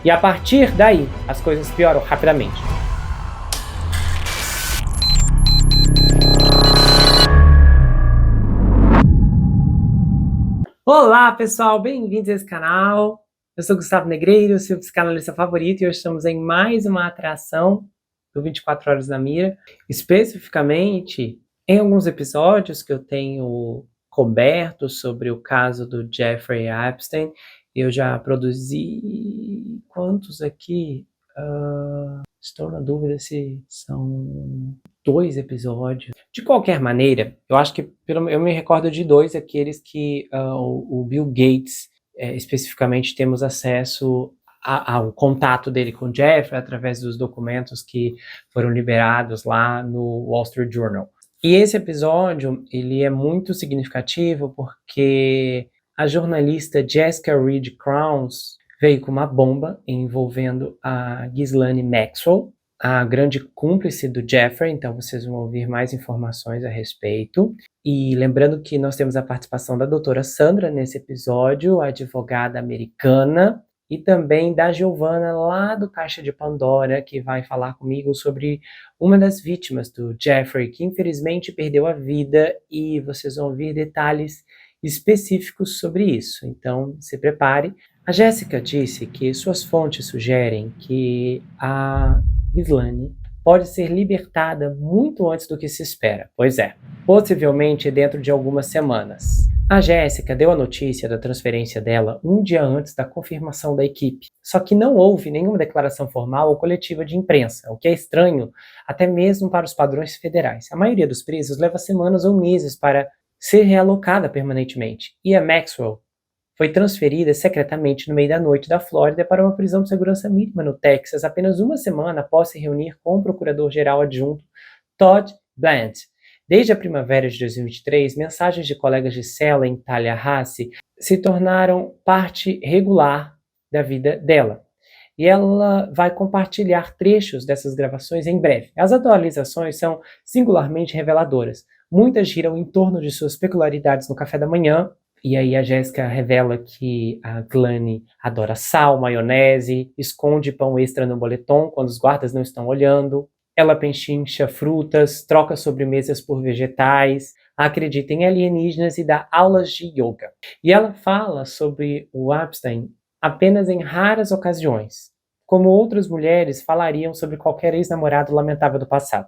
E a partir daí, as coisas pioram rapidamente. Olá, pessoal! Bem-vindos a esse canal. Eu sou Gustavo Negreiro, seu psicanalista favorito, e hoje estamos em mais uma atração do 24 Horas na Mira. Especificamente, em alguns episódios que eu tenho coberto sobre o caso do Jeffrey Epstein, eu já produzi... quantos aqui? Estou na dúvida se são 2 episódios. De qualquer maneira, eu acho que eu me recordo de 2, aqueles que o Bill Gates, especificamente, temos acesso ao contato dele com o Jeffrey através dos documentos que foram liberados lá no Wall Street Journal. E esse episódio, ele é muito significativo porque a jornalista Jessica Reed Krauss veio com uma bomba envolvendo a Ghislaine Maxwell, a grande cúmplice do Jeffrey. Então vocês vão ouvir mais informações a respeito. E lembrando que nós temos a participação da doutora Sandra nesse episódio, a advogada americana, e também da Giovana lá do Caixa de Pandora, que vai falar comigo sobre uma das vítimas do Jeffrey, que infelizmente perdeu a vida, e vocês vão ouvir detalhes específicos sobre isso. Então se prepare. A Jéssica disse que suas fontes sugerem que a Ghislaine pode ser libertada muito antes do que se espera. Pois é, possivelmente dentro de algumas semanas. A Jéssica deu a notícia da transferência dela um dia antes da confirmação da equipe. Só que não houve nenhuma declaração formal ou coletiva de imprensa, o que é estranho até mesmo para os padrões federais. A maioria dos presos leva semanas ou meses para ser realocada permanentemente. E a Maxwell foi transferida secretamente no meio da noite da Flórida para uma prisão de segurança mínima no Texas, apenas uma semana após se reunir com o procurador-geral adjunto Todd Blandt. Desde a primavera de 2023, mensagens de colegas de cela em Tallahassee se tornaram parte regular da vida dela. E ela vai compartilhar trechos dessas gravações em breve. As atualizações são singularmente reveladoras. Muitas giram em torno de suas peculiaridades no café da manhã. E aí a Jéssica revela que a Ghislaine adora sal, maionese, esconde pão extra no moletom quando os guardas não estão olhando. Ela pechincha frutas, troca sobremesas por vegetais, acredita em alienígenas e dá aulas de yoga. E ela fala sobre o Epstein apenas em raras ocasiões, como outras mulheres falariam sobre qualquer ex-namorado lamentável do passado.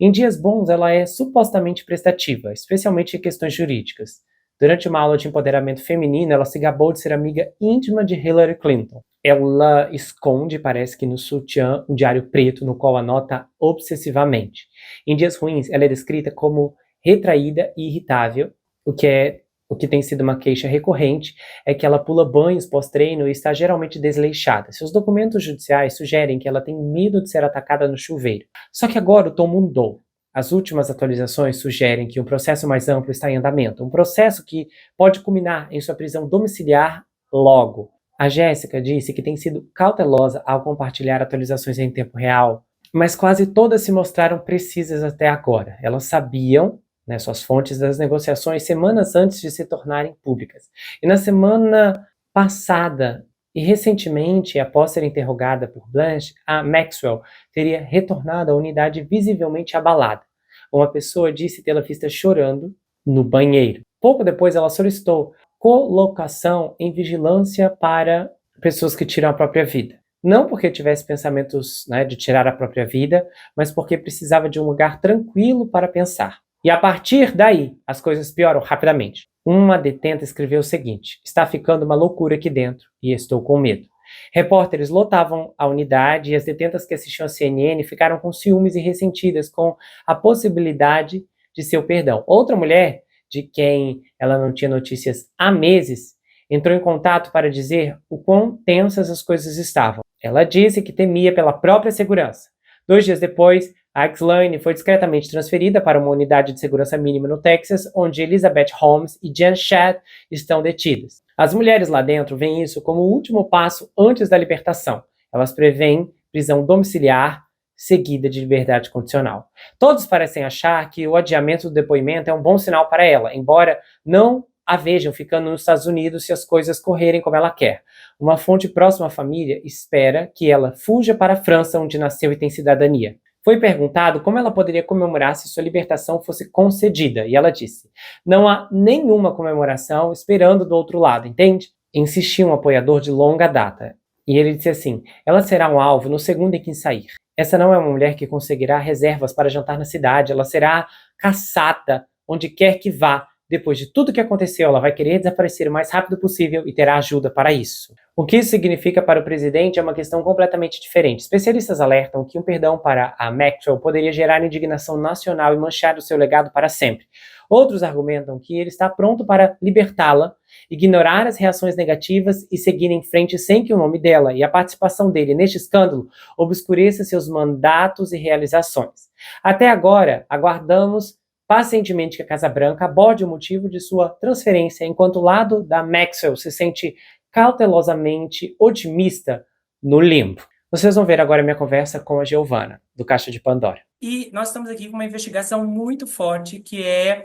Em dias bons, ela é supostamente prestativa, especialmente em questões jurídicas. Durante uma aula de empoderamento feminino, ela se gabou de ser amiga íntima de Hillary Clinton. Ela esconde, parece que no sutiã, um diário preto no qual anota obsessivamente. Em dias ruins, ela é descrita como retraída e irritável, o que tem sido uma queixa recorrente é que ela pula banhos pós-treino e está geralmente desleixada. Seus documentos judiciais sugerem que ela tem medo de ser atacada no chuveiro. Só que agora o tom mudou. As últimas atualizações sugerem que um processo mais amplo está em andamento, um processo que pode culminar em sua prisão domiciliar logo. A Jéssica disse que tem sido cautelosa ao compartilhar atualizações em tempo real, mas quase todas se mostraram precisas até agora. Elas sabiam, suas fontes, das negociações semanas antes de se tornarem públicas. E na semana passada, e recentemente, após ser interrogada por Blanche, a Maxwell teria retornado à unidade visivelmente abalada. Uma pessoa disse tê-la vista chorando no banheiro. Pouco depois, ela solicitou colocação em vigilância para pessoas que tiram a própria vida. Não porque tivesse pensamentos de tirar a própria vida, mas porque precisava de um lugar tranquilo para pensar. E a partir daí, as coisas pioram rapidamente. Uma detenta escreveu o seguinte: está ficando uma loucura aqui dentro e estou com medo. Repórteres lotavam a unidade e as detentas que assistiam a CNN ficaram com ciúmes e ressentidas com a possibilidade de seu perdão. Outra mulher, de quem ela não tinha notícias há meses, entrou em contato para dizer o quão tensas as coisas estavam. Ela disse que temia pela própria segurança. 2 dias depois, a Ghislaine foi discretamente transferida para uma unidade de segurança mínima no Texas, onde Elizabeth Holmes e Jen Shedd estão detidas. As mulheres lá dentro veem isso como o último passo antes da libertação. Elas prevêem prisão domiciliar seguida de liberdade condicional. Todos parecem achar que o adiamento do depoimento é um bom sinal para ela, embora não a vejam ficando nos Estados Unidos se as coisas correrem como ela quer. Uma fonte próxima à família espera que ela fuja para a França, onde nasceu e tem cidadania. Foi perguntado como ela poderia comemorar se sua libertação fosse concedida, e ela disse: "Não há nenhuma comemoração esperando do outro lado, entende?" Insistiu um apoiador de longa data. E ele disse assim: "Ela será um alvo no segundo em que sair. Essa não é uma mulher que conseguirá reservas para jantar na cidade. Ela será caçada onde quer que vá. Depois de tudo que aconteceu, ela vai querer desaparecer o mais rápido possível e terá ajuda para isso." O que isso significa para o presidente é uma questão completamente diferente. Especialistas alertam que um perdão para a Maxwell poderia gerar indignação nacional e manchar o seu legado para sempre. Outros argumentam que ele está pronto para libertá-la, ignorar as reações negativas e seguir em frente sem que o nome dela e a participação dele neste escândalo obscureça seus mandatos e realizações. Até agora, aguardamos pacientemente que a Casa Branca aborde o motivo de sua transferência, enquanto o lado da Maxwell se sente cautelosamente otimista no limbo. Vocês vão ver agora minha conversa com a Giovanna, do Caixa de Pandora. E nós estamos aqui com uma investigação muito forte, que é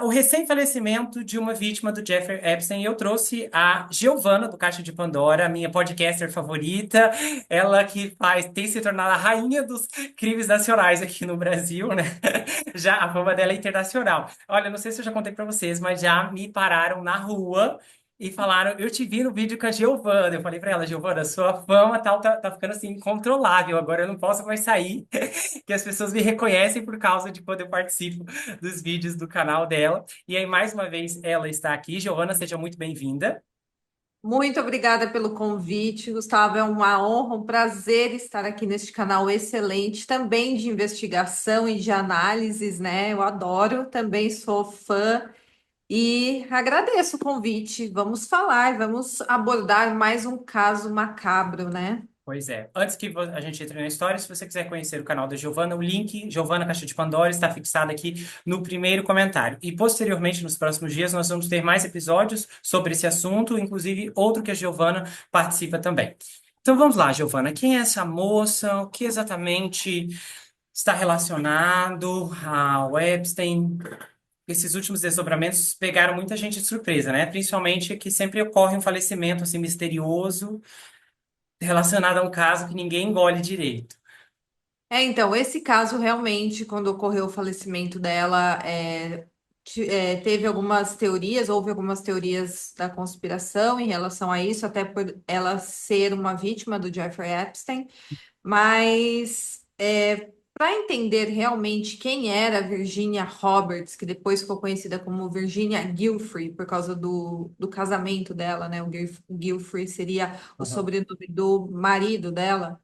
o recém-falecimento de uma vítima do Jeffrey Epstein. Eu trouxe a Giovanna, do Caixa de Pandora, minha podcaster favorita, ela que tem se tornado a rainha dos crimes nacionais aqui no Brasil, né? Já a fama dela é internacional. Olha, não sei se eu já contei pra vocês, mas já me pararam na rua e falaram: "Eu te vi no vídeo com a Giovanna." Eu falei pra ela: "Giovanna, sua fama tá ficando assim incontrolável, agora eu não posso mais sair, que as pessoas me reconhecem por causa de quando eu participo dos vídeos do canal dela." E aí, mais uma vez, ela está aqui. Giovana, seja muito bem-vinda. Muito obrigada pelo convite, Gustavo. É uma honra, um prazer estar aqui neste canal excelente, também de investigação e de análises, né? Eu adoro, também sou fã e agradeço o convite. Vamos falar, vamos abordar mais um caso macabro, né? Pois é. Antes que a gente entre na história, se você quiser conhecer o canal da Giovana, o link Giovana Caixa de Pandora está fixado aqui no primeiro comentário. E posteriormente, nos próximos dias, nós vamos ter mais episódios sobre esse assunto, inclusive outro que a Giovana participa também. Então vamos lá, Giovana. Quem é essa moça? O que exatamente está relacionado ao Epstein? Esses últimos desdobramentos pegaram muita gente de surpresa, né? Principalmente que sempre ocorre um falecimento assim misterioso relacionado a um caso que ninguém engole direito. Então, esse caso realmente, quando ocorreu o falecimento dela, teve algumas teorias, houve algumas teorias da conspiração em relação a isso, até por ela ser uma vítima do Jeffrey Epstein, mas para entender realmente quem era a Virginia Roberts, que depois ficou conhecida como Virginia Giuffre, por causa do casamento dela, né? O Giuffre seria o Uhum. sobrenome do marido dela.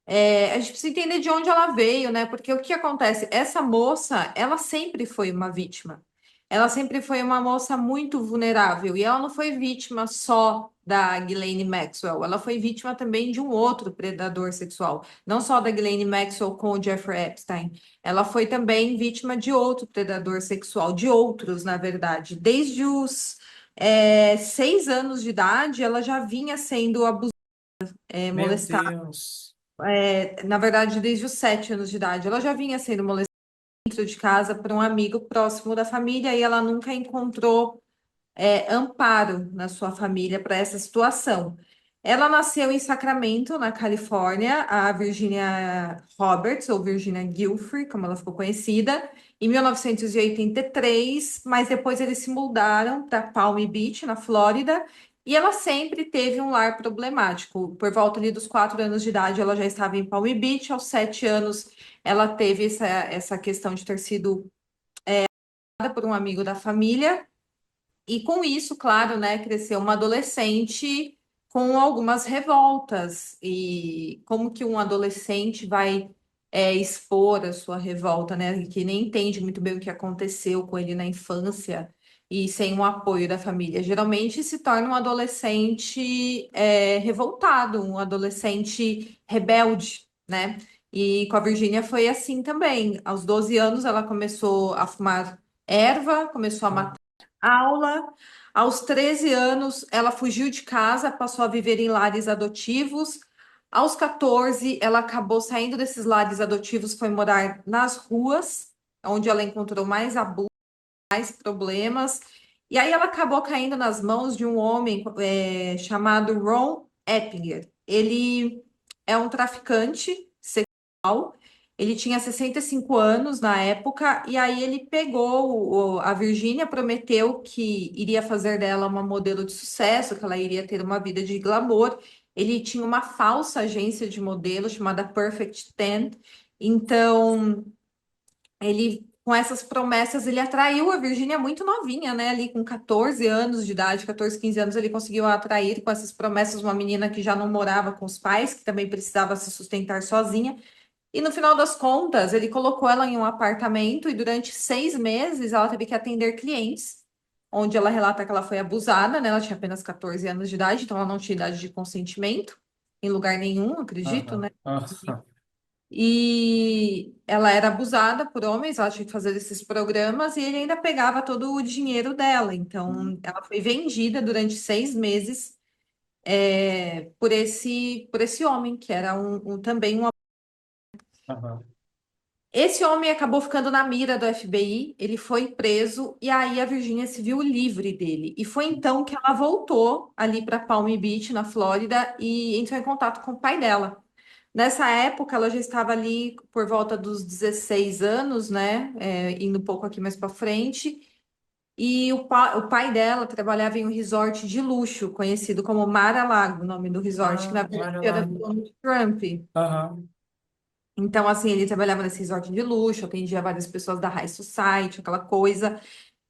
A gente precisa entender de onde ela veio, né? Porque o que acontece? Essa moça, ela sempre foi uma vítima. Ela sempre foi uma moça muito vulnerável. E ela não foi vítima só da Ghislaine Maxwell. Ela foi vítima também de um outro predador sexual. Não só da Ghislaine Maxwell com o Jeffrey Epstein. Ela foi também vítima de outro predador sexual, de outros, na verdade. Desde os 6 anos de idade, ela já vinha sendo abusada, Meu molestada. Deus. Na verdade, desde os 7 anos de idade, ela já vinha sendo molestada dentro de casa por um amigo próximo da família e ela nunca encontrou amparo na sua família para essa situação. Ela nasceu em Sacramento, na Califórnia, a Virginia Roberts, ou Virginia Giuffre, como ela ficou conhecida, em 1983, mas depois eles se mudaram para Palm Beach, na Flórida, e ela sempre teve um lar problemático. Por volta ali dos 4 anos de idade, ela já estava em Palm Beach, aos 7 anos, ela teve essa questão de ter sido por um amigo da família. E com isso, claro, né, cresceu uma adolescente com algumas revoltas. E como que um adolescente vai expor a sua revolta, né? Que nem entende muito bem o que aconteceu com ele na infância e sem o apoio da família. Geralmente se torna um adolescente revoltado, um adolescente rebelde, né? E com a Virgínia foi assim também. Aos 12 anos, ela começou a fumar erva, começou a matar aula. Aos 13 anos, ela fugiu de casa, passou a viver em lares adotivos. Aos 14, ela acabou saindo desses lares adotivos, foi morar nas ruas, onde ela encontrou mais abuso. mais problemas. E aí ela acabou caindo nas mãos de um homem chamado Ron Eppinger. Ele é um traficante sexual. Ele tinha 65 anos na época, e aí ele pegou a Virgínia, prometeu que iria fazer dela uma modelo de sucesso, que ela iria ter uma vida de glamour. Ele tinha uma falsa agência de modelo chamada Perfect Ten. Então, ele, com essas promessas, ele atraiu a Virgínia muito novinha, né? Ali com 14 anos de idade, 14, 15 anos, ele conseguiu atrair com essas promessas uma menina que já não morava com os pais, que também precisava se sustentar sozinha. E no final das contas, ele colocou ela em um apartamento e durante 6 meses ela teve que atender clientes, onde ela relata que ela foi abusada, né? Ela tinha apenas 14 anos de idade, então ela não tinha idade de consentimento em lugar nenhum, acredito, Aham, né? aham. E ela era abusada por homens, ela tinha que fazer esses programas e ele ainda pegava todo o dinheiro dela. Então, ela foi vendida durante 6 meses por esse homem, que era também um. Aham. Esse homem acabou ficando na mira do FBI, ele foi preso e aí a Virgínia se viu livre dele. E foi então que ela voltou ali para Palm Beach, na Flórida, e entrou em contato com o pai dela. Nessa época, ela já estava ali por volta dos 16 anos, né? Indo um pouco aqui mais para frente. E o pai dela trabalhava em um resort de luxo, conhecido como Mar-a-Lago, o nome do resort, que Ah, na verdade bora era lá. do Donald Trump. Aham. Então, assim, ele trabalhava nesse resort de luxo, atendia várias pessoas da High Society, aquela coisa.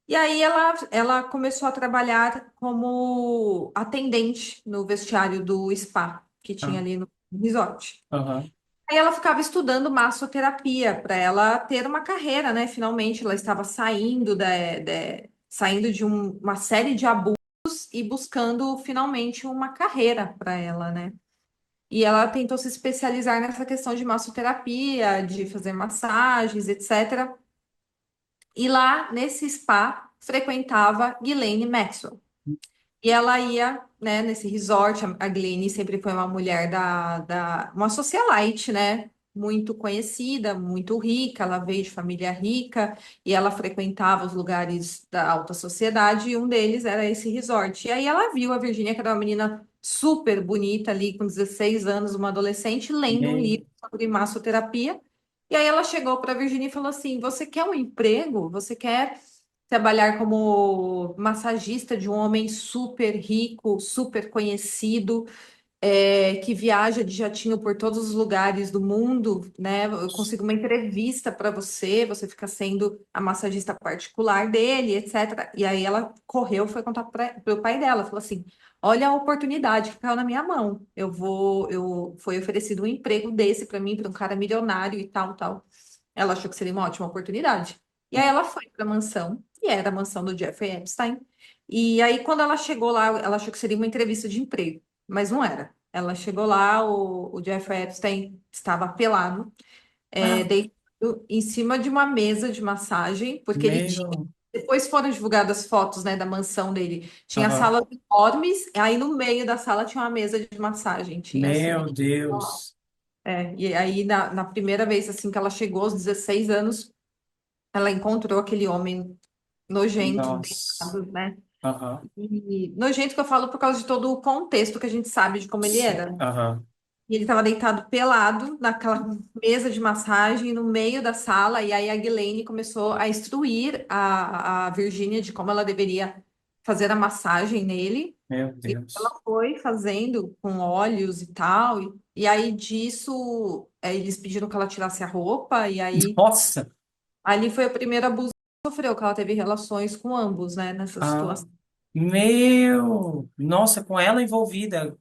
E aí ela começou a trabalhar como atendente no vestiário do spa que tinha Ah, ali no resort. aham. Aí ela ficava estudando massoterapia para ela ter uma carreira, né? Finalmente ela estava saindo de uma série de abusos e buscando finalmente uma carreira para ela, né? E ela tentou se especializar nessa questão de massoterapia, de fazer massagens, etc. E lá nesse spa frequentava Ghislaine Maxwell. E ela ia, né, nesse resort, a Glenn sempre foi uma mulher uma socialite, né, muito conhecida, muito rica, ela veio de família rica, e ela frequentava os lugares da alta sociedade, e um deles era esse resort. E aí ela viu a Virgínia, que era uma menina super bonita ali, com 16 anos, uma adolescente, lendo um Meu, livro sobre massoterapia, e aí ela chegou para a Virgínia e falou assim, você quer um emprego? Você quer trabalhar como massagista de um homem super rico, super conhecido, que viaja de jatinho por todos os lugares do mundo, né? Eu consigo uma entrevista para você, você fica sendo a massagista particular dele, etc. E aí ela correu, foi contar para o pai dela, falou assim: Olha a oportunidade que caiu na minha mão. Foi oferecido um emprego desse para mim, para um cara milionário e tal, tal. Ela achou que seria uma ótima oportunidade. E aí ela foi para a mansão, e era a mansão do Jeffrey Epstein. E aí, quando ela chegou lá, ela achou que seria uma entrevista de emprego, mas não era. Ela chegou lá, o Jeffrey Epstein estava pelado, ah, deitado em cima de uma mesa de massagem, porque ele tinha. meu, Depois foram divulgadas fotos, né, da mansão dele. Tinha aham. salas enormes, aí no meio da sala tinha uma mesa de massagem. Tinha assim. Meu Deus. E aí, na primeira vez assim que ela chegou aos 16 anos, ela encontrou aquele homem nojento, Nossa. deitado, né? Aham. E nojento que eu falo por causa de todo o contexto que a gente sabe de como ele Sim. era. Aham. E ele estava deitado pelado naquela mesa de massagem no meio da sala, e aí a Ghislaine começou a instruir a Virgínia de como ela deveria fazer a massagem nele. Meu E ela Deus. foi fazendo com óleos e tal, e aí disso, eles pediram que ela tirasse a roupa, e aí Nossa. ali foi o primeiro abuso que ela sofreu, que ela teve relações com ambos, né, nessa Ah, situação. meu. Nossa, com ela envolvida.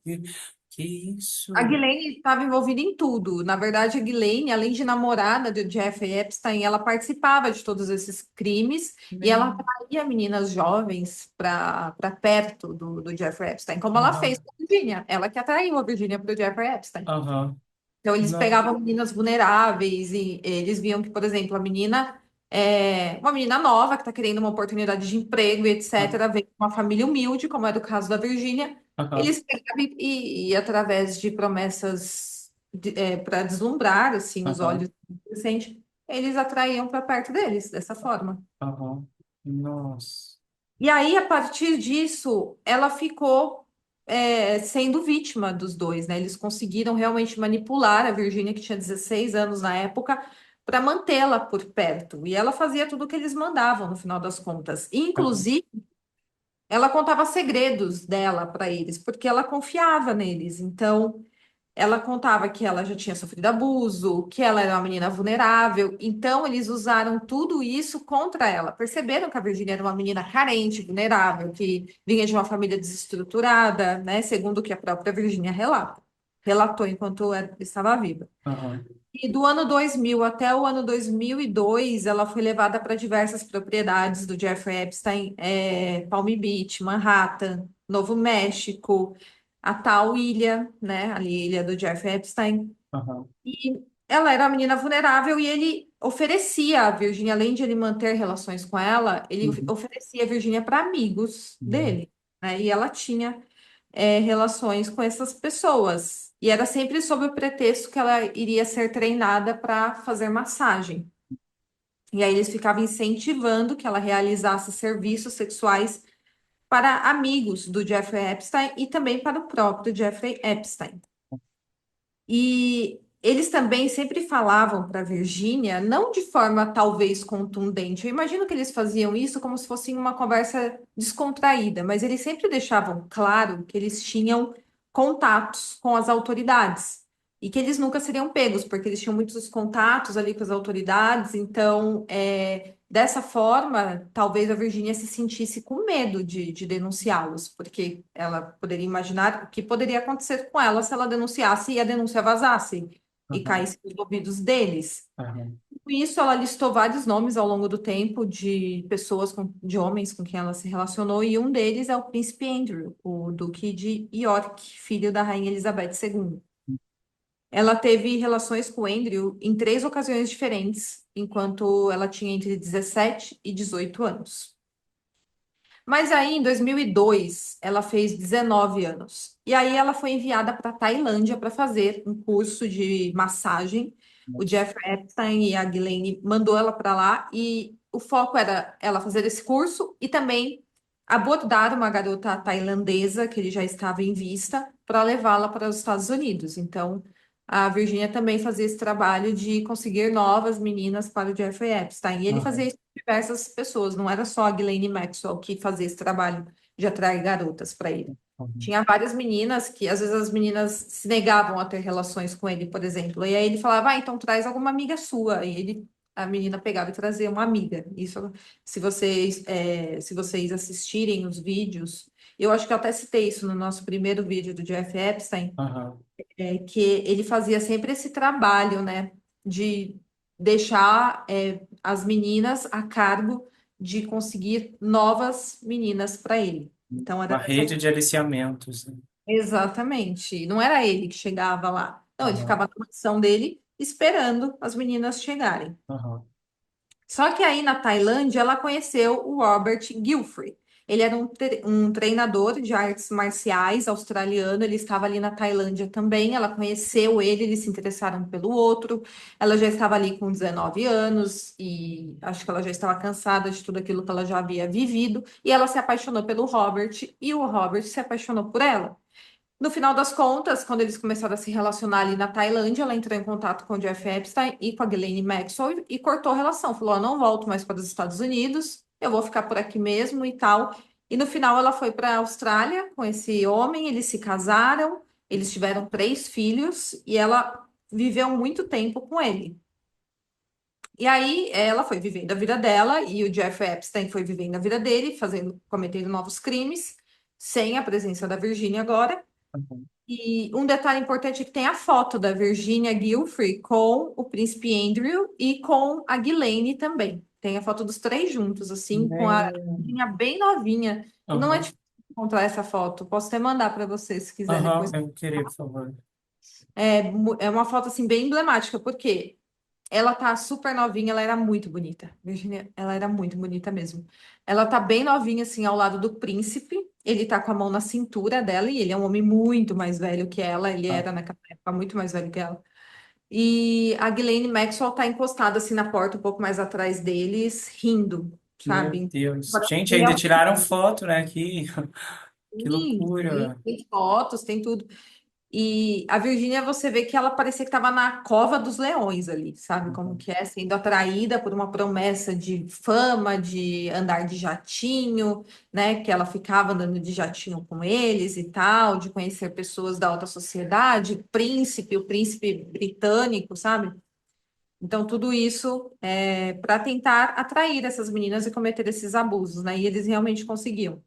Que A isso? Ghislaine estava envolvida em tudo. Na verdade, a Ghislaine, além de namorada do Jeffrey Epstein, ela participava de todos esses crimes e ela Meu. atraía meninas jovens para perto do Jeffrey Epstein, como ela fez Aham. com a Virginia. Ela que atraiu a Virginia para o Jeffrey Epstein. Aham. Então, eles Não. pegavam meninas vulneráveis e eles viam que, por exemplo, a menina é uma menina nova que está querendo uma oportunidade de emprego e Ah, etc., veio de uma família humilde, como era o caso da Virgínia. aham. Eles pegavam e através de promessas para deslumbrar assim os Aham. olhos do adolescente, eles atraíam para perto deles dessa forma. Aham. Nossa. E aí, a partir disso, ela ficou sendo vítima dos dois, né? Eles conseguiram realmente manipular a Virgínia, que tinha 16 anos na época, para mantê-la por perto. E ela fazia tudo o que eles mandavam, no final das contas. Aham. Inclusive, ela contava segredos dela para eles, porque ela confiava neles. Então, ela contava que ela já tinha sofrido abuso, que ela era uma menina vulnerável. Então, eles usaram tudo isso contra ela. Perceberam que a Virgínia era uma menina carente, vulnerável, que vinha de uma família desestruturada, né? Segundo o que a própria Virgínia relatou enquanto estava viva. Aham. E do ano 2000 até o ano 2002, ela foi levada para diversas propriedades do Jeffrey Epstein, Palm Beach, Manhattan, Novo México, a tal ilha, né, ali, ilha do Jeffrey Epstein. Aham. E ela era uma menina vulnerável e ele oferecia a Virginia, além de ele manter relações com ela, ele Uhum. oferecia a Virginia para amigos Uhum. dele, né? E ela tinha relações com essas pessoas. E era sempre sob o pretexto que ela iria ser treinada para fazer massagem. E aí eles ficavam incentivando que ela realizasse serviços sexuais para amigos do Jeffrey Epstein e também para o próprio Jeffrey Epstein. E eles também sempre falavam para a Virgínia, não de forma talvez contundente. Eu imagino que eles faziam isso como se fosse uma conversa descontraída, mas eles sempre deixavam claro que eles tinham contatos com as autoridades e que eles nunca seriam pegos, porque eles tinham muitos contatos ali com as autoridades. Então, dessa forma, talvez a Virgínia se sentisse com medo de denunciá-los, porque ela poderia imaginar o que poderia acontecer com ela se ela denunciasse e a denúncia vazasse e Aham. caísse nos ouvidos deles. Aham. Com isso, ela listou vários nomes ao longo do tempo de pessoas, de homens com quem ela se relacionou, e um deles é o príncipe Andrew, o Duque de York, filho da rainha Elizabeth II. Ela teve relações com o Andrew em 3 ocasiões diferentes, enquanto ela tinha entre 17 e 18 anos. Mas aí, em 2002, ela fez 19 anos. E aí, ela foi enviada para a Tailândia para fazer um curso de massagem. O Nossa. Jeffrey Epstein e a Ghislaine mandou ela para lá. E o foco era ela fazer esse curso e também abordar uma garota tailandesa, que ele já estava em vista, para levá-la para os Estados Unidos. Então, a Virginia também fazia esse trabalho de conseguir novas meninas para o Jeffrey Epstein. E ele fazia Aham. isso com diversas pessoas, não era só a Ghislaine Maxwell que fazia esse trabalho de atrair garotas para ele. Aham. Tinha várias meninas que, às vezes, as meninas se negavam a ter relações com ele, por exemplo. E aí ele falava, então traz alguma amiga sua. E a menina pegava e trazia uma amiga. Isso, se vocês assistirem os vídeos, eu acho que eu até citei isso no nosso primeiro vídeo do Jeff Epstein, Aham. que ele fazia sempre esse trabalho, né, de deixar as meninas a cargo de conseguir novas meninas para ele. Então era Uma rede de aliciamentos, né? exatamente. Não era ele que chegava lá. Não, ele Aham. ficava na mansão dele esperando as meninas chegarem. Aham. Só que aí na Tailândia ela conheceu o Robert Guilfrey. Ele era um treinador de artes marciais australiano, ele estava ali na Tailândia também. Ela conheceu ele, eles se interessaram pelo outro. Ela já estava ali com 19 anos e acho que ela já estava cansada de tudo aquilo que ela já havia vivido. E ela se apaixonou pelo Robert e o Robert se apaixonou por ela. No final das contas, quando eles começaram a se relacionar ali na Tailândia, ela entrou em contato com o Jeff Epstein e com a Ghislaine Maxwell e cortou a relação. Falou: "Eu não volto mais para os Estados Unidos, eu vou ficar por aqui mesmo e tal." E no final ela foi para a Austrália com esse homem, eles se casaram, eles tiveram 3 filhos e ela viveu muito tempo com ele. E aí ela foi vivendo a vida dela e o Jeff Epstein foi vivendo a vida dele, cometendo novos crimes, sem a presença da Virginia agora. Aham. E um detalhe importante é que tem a foto da Virginia Giuffre com o príncipe Andrew e com a Ghislaine também. Tem a foto dos três juntos, assim, com a Né? Virginia bem novinha. E não é Aham. difícil encontrar essa foto. Posso até mandar para você se quiser Aham. depois. Eu queria, por favor. É uma foto assim bem emblemática, porque ela tá super novinha, ela era muito bonita. Virginia, ela era muito bonita mesmo. Ela tá bem novinha, assim, ao lado do príncipe. Ele tá com a mão na cintura dela e ele é um homem muito mais velho que ela. Ele Ah. era naquela época muito mais velho que ela. E a Ghislaine Maxwell tá encostada assim na porta, um pouco mais atrás deles, rindo. Meu sabe? Deus. Agora, Gente, ainda realmente, tiraram foto, né? Que loucura. tem fotos, tem tudo. E a Virgínia, você vê que ela parecia que estava na cova dos leões ali, sabe como Uhum. que é? Sendo atraída por uma promessa de fama, de andar de jatinho, né? Que ela ficava andando de jatinho com eles e tal, de conhecer pessoas da alta sociedade, o príncipe britânico, sabe? Então, tudo isso é para tentar atrair essas meninas e cometer esses abusos, né? E eles realmente conseguiam.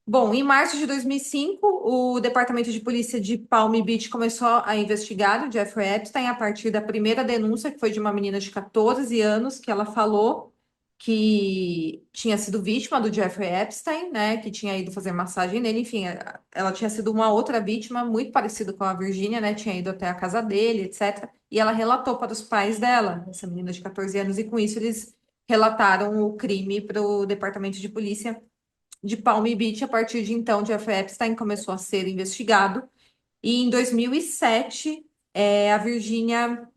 Bom, em março de 2005, o Departamento de Polícia de Palm Beach começou a investigar o Jeffrey Epstein a partir da primeira denúncia, que foi de uma menina de 14 anos, que ela falou que tinha sido vítima do Jeffrey Epstein, né, que tinha ido fazer massagem nele, enfim, ela tinha sido uma outra vítima muito parecida com a Virginia, né, tinha ido até a casa dele, etc. E ela relatou para os pais dela, essa menina de 14 anos, e com isso eles relataram o crime para o Departamento de Polícia de Palm Beach. A partir de então, Jeffrey Epstein começou a ser investigado. E em 2007, a Virginia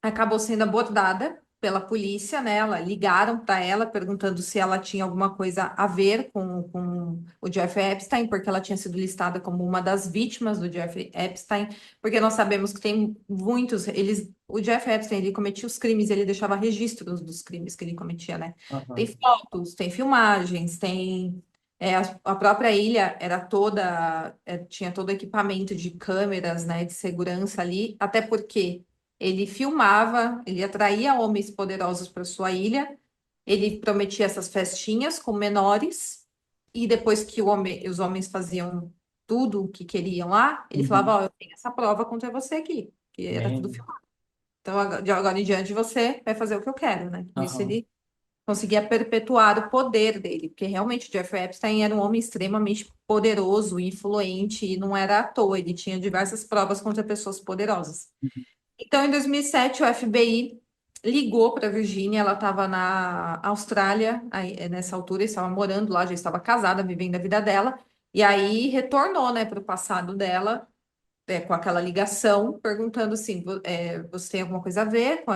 acabou sendo abordada pela polícia, né? Ligaram para ela perguntando se ela tinha alguma coisa a ver com o Jeffrey Epstein, porque ela tinha sido listada como uma das vítimas do Jeffrey Epstein, porque nós sabemos que tem muitos, o Jeffrey Epstein, ele cometia os crimes, ele deixava registros dos crimes que ele cometia, né? Tem Aham. fotos, tem filmagens, a própria ilha era toda, tinha todo o equipamento de câmeras, né, de segurança ali, até porque ele filmava, ele atraía homens poderosos para sua ilha, ele prometia essas festinhas com menores, e depois que os homens faziam tudo o que queriam lá, ele falava, Uhum. ó, eu tenho essa prova contra você aqui, que era tudo Bem, filmado. Então, de agora em diante, você vai fazer o que eu quero, né? Com isso, aham. ele conseguia perpetuar o poder dele, porque realmente o Jeffrey Epstein era um homem extremamente poderoso, influente, e não era à toa, ele tinha diversas provas contra pessoas poderosas. Então, em 2007, o FBI ligou para a Virgínia, ela estava na Austrália, aí, nessa altura, estava morando lá, já estava casada, vivendo a vida dela, e aí retornou, né, para o passado dela, com aquela ligação, perguntando assim, você tem alguma coisa a ver com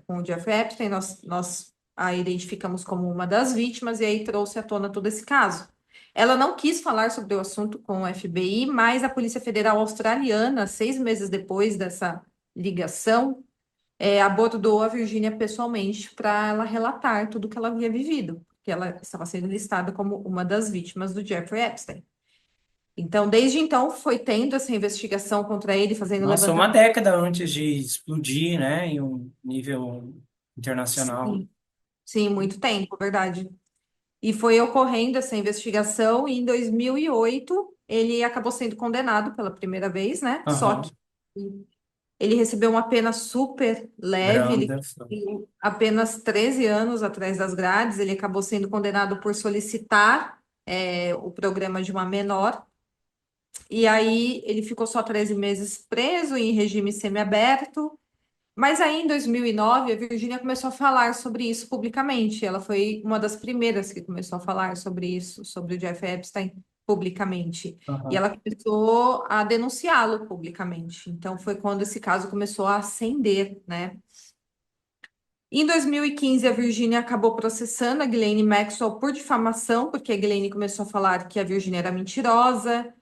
com o Jeffrey Epstein? Nós a identificamos como uma das vítimas, e aí trouxe à tona todo esse caso. Ela não quis falar sobre o assunto com o FBI, mas a Polícia Federal Australiana, 6 meses depois dessa ligação, abordou a Virgínia pessoalmente para ela relatar tudo que ela havia vivido, porque ela estava sendo listada como uma das vítimas do Jeffrey Epstein. Então, desde então, foi tendo essa investigação contra ele, fazendo Nossa, uma levantamento. década antes de explodir, né? Em um nível internacional. Sim, sim, muito tempo, verdade. E foi ocorrendo essa investigação, e em 2008 ele acabou sendo condenado pela primeira vez, né? Só Aham. que ele recebeu uma pena super leve, ele Branda. cumpriu apenas 13 anos atrás das grades, ele acabou sendo condenado por solicitar o programa de uma menor, e aí ele ficou só 13 meses preso em regime semiaberto. Mas aí, em 2009, a Virgínia começou a falar sobre isso publicamente. Ela foi uma das primeiras que começou a falar sobre isso, sobre o Jeff Epstein, publicamente. E Aham. ela começou a denunciá-lo publicamente. Então, foi quando esse caso começou a ascender, né? Em 2015, a Virgínia acabou processando a Ghislaine Maxwell por difamação, porque a Ghislaine começou a falar que a Virgínia era mentirosa,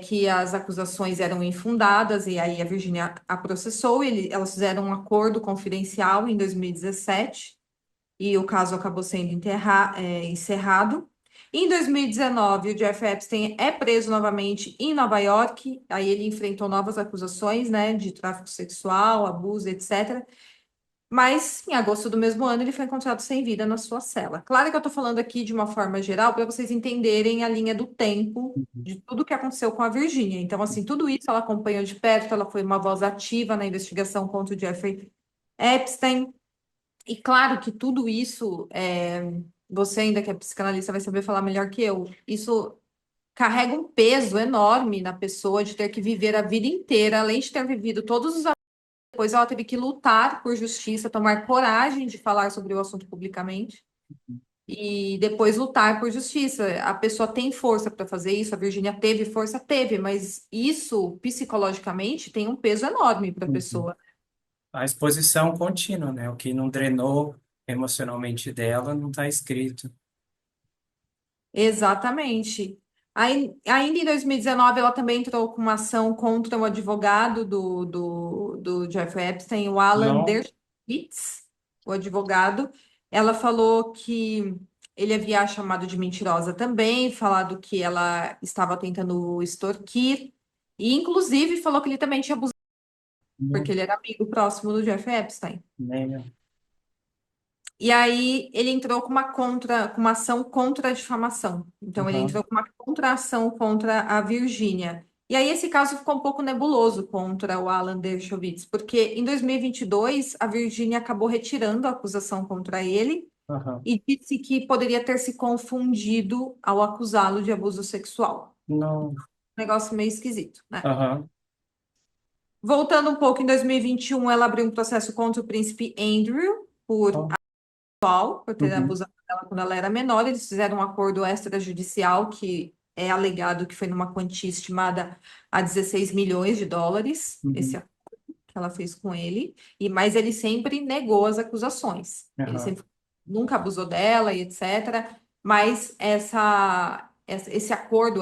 que as acusações eram infundadas, e aí a Virgínia a processou. Elas fizeram um acordo confidencial em 2017, e o caso acabou sendo encerrado. Em 2019, o Jeff Epstein é preso novamente em Nova York, aí ele enfrentou novas acusações, né, de tráfico sexual, abuso, etc. Mas em agosto do mesmo ano ele foi encontrado sem vida na sua cela. Claro que eu estou falando aqui de uma forma geral para vocês entenderem a linha do tempo de tudo que aconteceu com a Virgínia. Então, assim, tudo isso ela acompanhou de perto, ela foi uma voz ativa na investigação contra o Jeffrey Epstein. E claro que tudo isso, você ainda que é psicanalista vai saber falar melhor que eu, isso carrega um peso enorme na pessoa de ter que viver a vida inteira, além de ter vivido todos os. Depois ela teve que lutar por justiça, tomar coragem de falar sobre o assunto publicamente e depois lutar por justiça. A pessoa tem força para fazer isso, a Virgínia teve força, teve, mas isso psicologicamente tem um peso enorme para a Uhum. pessoa. A exposição contínua, né? O que não drenou emocionalmente dela, não está escrito. Exatamente. Aí, ainda em 2019, ela também entrou com uma ação contra o advogado do Jeffrey Epstein, o Alan Não, Dershowitz, o advogado. Ela falou que ele havia a chamado de mentirosa também, falado que ela estava tentando extorquir, e inclusive falou que ele também tinha abusado, porque não, ele era amigo próximo do Jeffrey Epstein. nem. E aí ele entrou com uma ação contra a difamação. Então ele Aham. entrou com uma contra-ação contra a Virgínia. E aí esse caso ficou um pouco nebuloso contra o Alan Dershowitz, porque em 2022 a Virgínia acabou retirando a acusação contra ele Aham. e disse que poderia ter se confundido ao acusá-lo de abuso sexual. Não. Um negócio meio esquisito, né? Aham. Voltando um pouco, em 2021 ela abriu um processo contra o príncipe Andrew Ó. por ter Uhum. abusado dela quando ela era menor. Eles fizeram um acordo extrajudicial que é alegado que foi numa quantia estimada a 16 milhões de dólares, esse Uhum. acordo que ela fez com ele, mas ele sempre negou as acusações. Ele Aham. sempre nunca abusou dela e etc. Mas esse acordo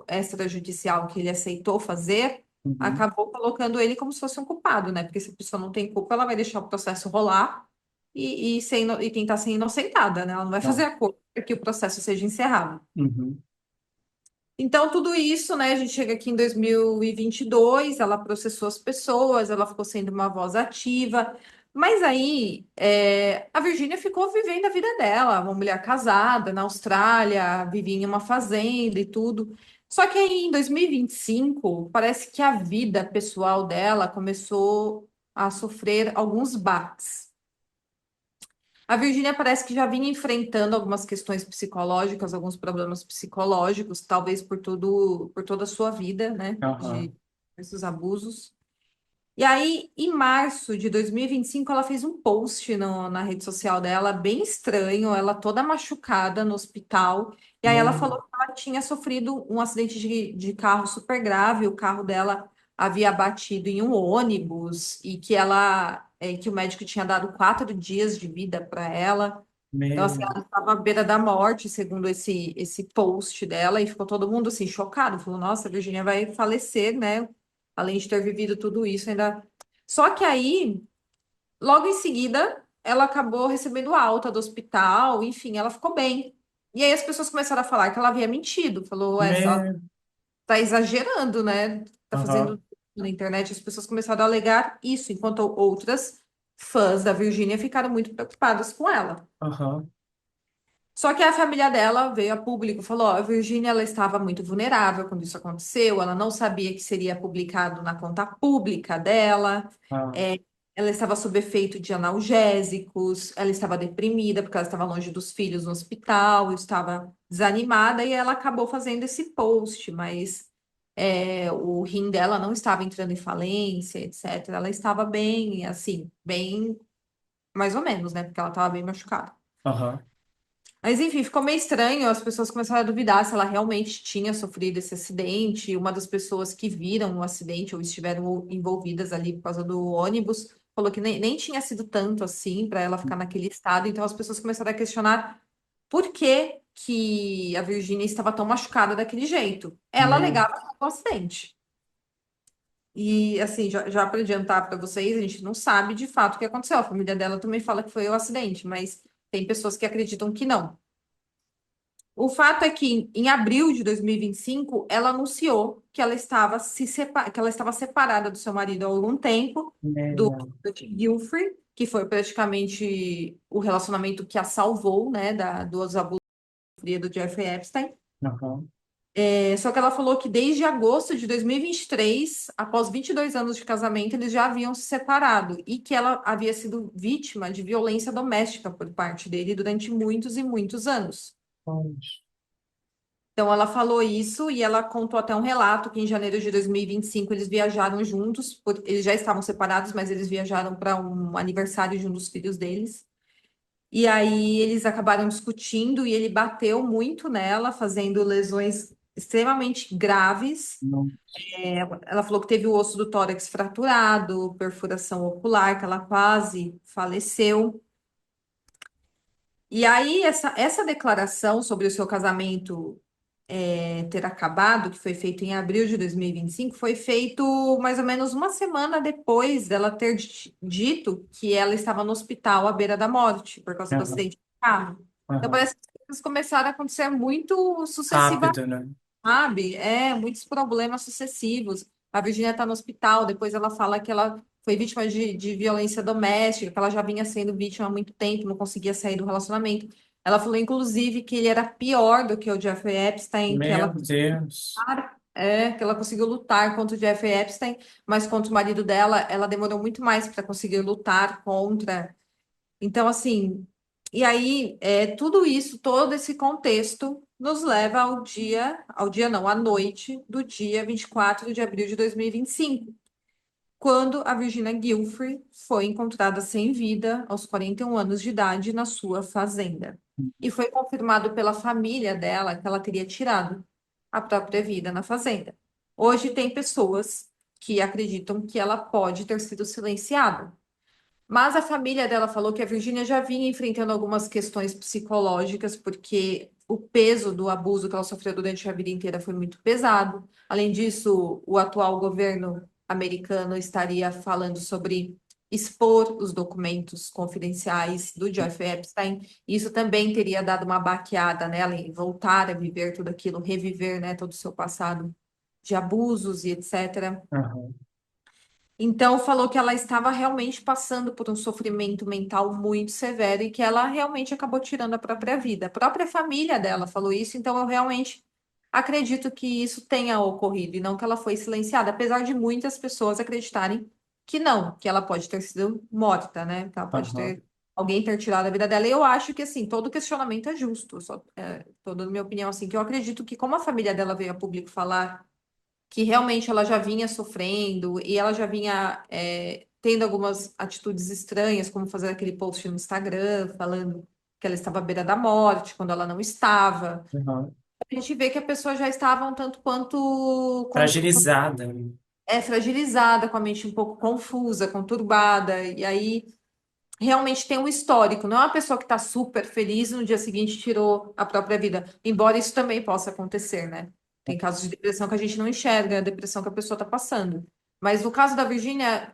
extrajudicial que ele aceitou fazer Uhum. acabou colocando ele como se fosse um culpado, né? Porque se a pessoa não tem culpa, ela vai deixar o processo rolar e tentar ser inocentada, né? Ela não vai fazer Tá. acordo para que o processo seja encerrado. Uhum. Então, tudo isso, né? A gente chega aqui em 2022, ela processou as pessoas, ela ficou sendo uma voz ativa, mas aí a Virgínia ficou vivendo a vida dela, uma mulher casada na Austrália, vivia em uma fazenda e tudo. Só que aí em 2025, parece que a vida pessoal dela começou a sofrer alguns baques. A Virgínia parece que já vinha enfrentando algumas questões psicológicas, alguns problemas psicológicos, talvez por toda a sua vida, né, de Aham. esses abusos. E aí, em março de 2025, ela fez um post na rede social dela, bem estranho, ela toda machucada no hospital. E aí ela falou Nem. que ela tinha sofrido um acidente de carro super grave, o carro dela havia batido em um ônibus e que o médico tinha dado 4 dias de vida para ela. Então, assim, Meu. ela estava à beira da morte, segundo esse post dela, e ficou todo mundo assim chocado. Falou, nossa, a Virgínia vai falecer, né? Além de ter vivido tudo isso, ainda. Só que aí, logo em seguida, ela acabou recebendo alta do hospital, enfim, ela ficou bem. E aí as pessoas começaram a falar que ela havia mentido, falou, ela Meu. tá exagerando, né? Tá Aham. fazendo na internet, as pessoas começaram a alegar isso, enquanto outras fãs da Virgínia ficaram muito preocupadas com ela. Aham. Só que a família dela veio a público, e falou, ó, a Virgínia ela estava muito vulnerável quando isso aconteceu, ela não sabia que seria publicado na conta pública dela, Ah. é, ela estava sob efeito de analgésicos, ela estava deprimida porque ela estava longe dos filhos no hospital, estava desanimada e ela acabou fazendo esse post, mas o rim dela não estava entrando em falência, etc. Ela estava bem, assim, bem mais ou menos, né? Porque ela estava bem machucada. Aham. Mas enfim, ficou meio estranho, as pessoas começaram a duvidar se ela realmente tinha sofrido esse acidente. Uma das pessoas que viram o acidente ou estiveram envolvidas ali por causa do ônibus falou que nem tinha sido tanto assim para ela ficar naquele estado. Então as pessoas começaram a questionar por que que a Virginia estava tão machucada daquele jeito. Ela Meu. alegava que foi um acidente. E assim, já para adiantar para vocês, a gente não sabe de fato o que aconteceu. A família dela também fala que foi o acidente, mas tem pessoas que acreditam que não. O fato é que em abril de 2025, ela anunciou que ela estava que ela estava separada do seu marido há algum tempo, do Meu. Gilfrey, que foi praticamente o relacionamento que a salvou, né, dos abusos do Jeffrey Epstein. Aham. Só que ela falou que desde agosto de 2023, após 22 anos de casamento, eles já haviam se separado e que ela havia sido vítima de violência doméstica por parte dele durante muitos e muitos anos. Poxa. Então, ela falou isso e ela contou até um relato que em janeiro de 2025 eles viajaram juntos, eles já estavam separados, mas eles viajaram para um aniversário de um dos filhos deles. E aí eles acabaram discutindo e ele bateu muito nela, fazendo lesões extremamente graves. Não. Ela falou que teve o osso do tórax fraturado, perfuração ocular, que ela quase faleceu. E aí, essa declaração sobre o seu casamento ter acabado, que foi feito em abril de 2025, foi feito mais ou menos uma semana depois dela ter dito que ela estava no hospital à beira da morte, por causa do Aham, acidente de carro. Então, aham. parece que as coisas começaram a acontecer muito sucessivamente, Rápido, né? sabe? Muitos problemas sucessivos. A Virgínia está no hospital, depois ela fala que ela foi vítima de violência doméstica, que ela já vinha sendo vítima há muito tempo, não conseguia sair do relacionamento. Ela falou, inclusive, que ele era pior do que o Jeffrey Epstein, Meu Deus. que ela conseguiu lutar contra o Jeffrey Epstein, mas contra o marido dela, ela demorou muito mais para conseguir lutar contra. Então, assim, e aí, tudo isso, todo esse contexto, nos leva ao dia não, à noite do dia 24 de abril de 2025, quando a Virginia Giuffre foi encontrada sem vida, aos 41 anos de idade, na sua fazenda. E foi confirmado pela família dela que ela teria tirado a própria vida na fazenda. Hoje tem pessoas que acreditam que ela pode ter sido silenciada. Mas a família dela falou que a Virgínia já vinha enfrentando algumas questões psicológicas, porque o peso do abuso que ela sofreu durante a vida inteira foi muito pesado. Além disso, o atual governo americano estaria falando sobre expor os documentos confidenciais do Jeffrey Epstein. Isso também teria dado uma baqueada nela em voltar a viver tudo aquilo, reviver, né, todo o seu passado de abusos e etc. Aham. Então, falou que ela estava realmente passando por um sofrimento mental muito severo e que ela realmente acabou tirando a própria vida. A própria família dela falou isso, então eu realmente acredito que isso tenha ocorrido e não que ela foi silenciada, apesar de muitas pessoas acreditarem que não, que ela pode ter sido morta, né? Que ela pode Aham. ter alguém ter tirado a vida dela. E eu acho que assim, todo questionamento é justo, tô dando minha opinião assim, que eu acredito que como a família dela veio a público falar que realmente ela já vinha sofrendo e ela já vinha tendo algumas atitudes estranhas, como fazer aquele post no Instagram falando que ela estava à beira da morte, quando ela não estava. Aham. A gente vê que a pessoa já estava um tanto quanto Fragilizada. fragilizada, com a mente um pouco confusa, conturbada, e aí realmente tem um histórico, não é uma pessoa que está super feliz e no dia seguinte tirou a própria vida, embora isso também possa acontecer, né? Tem casos de depressão que a gente não enxerga, a depressão que a pessoa está passando. Mas no caso da Virgínia,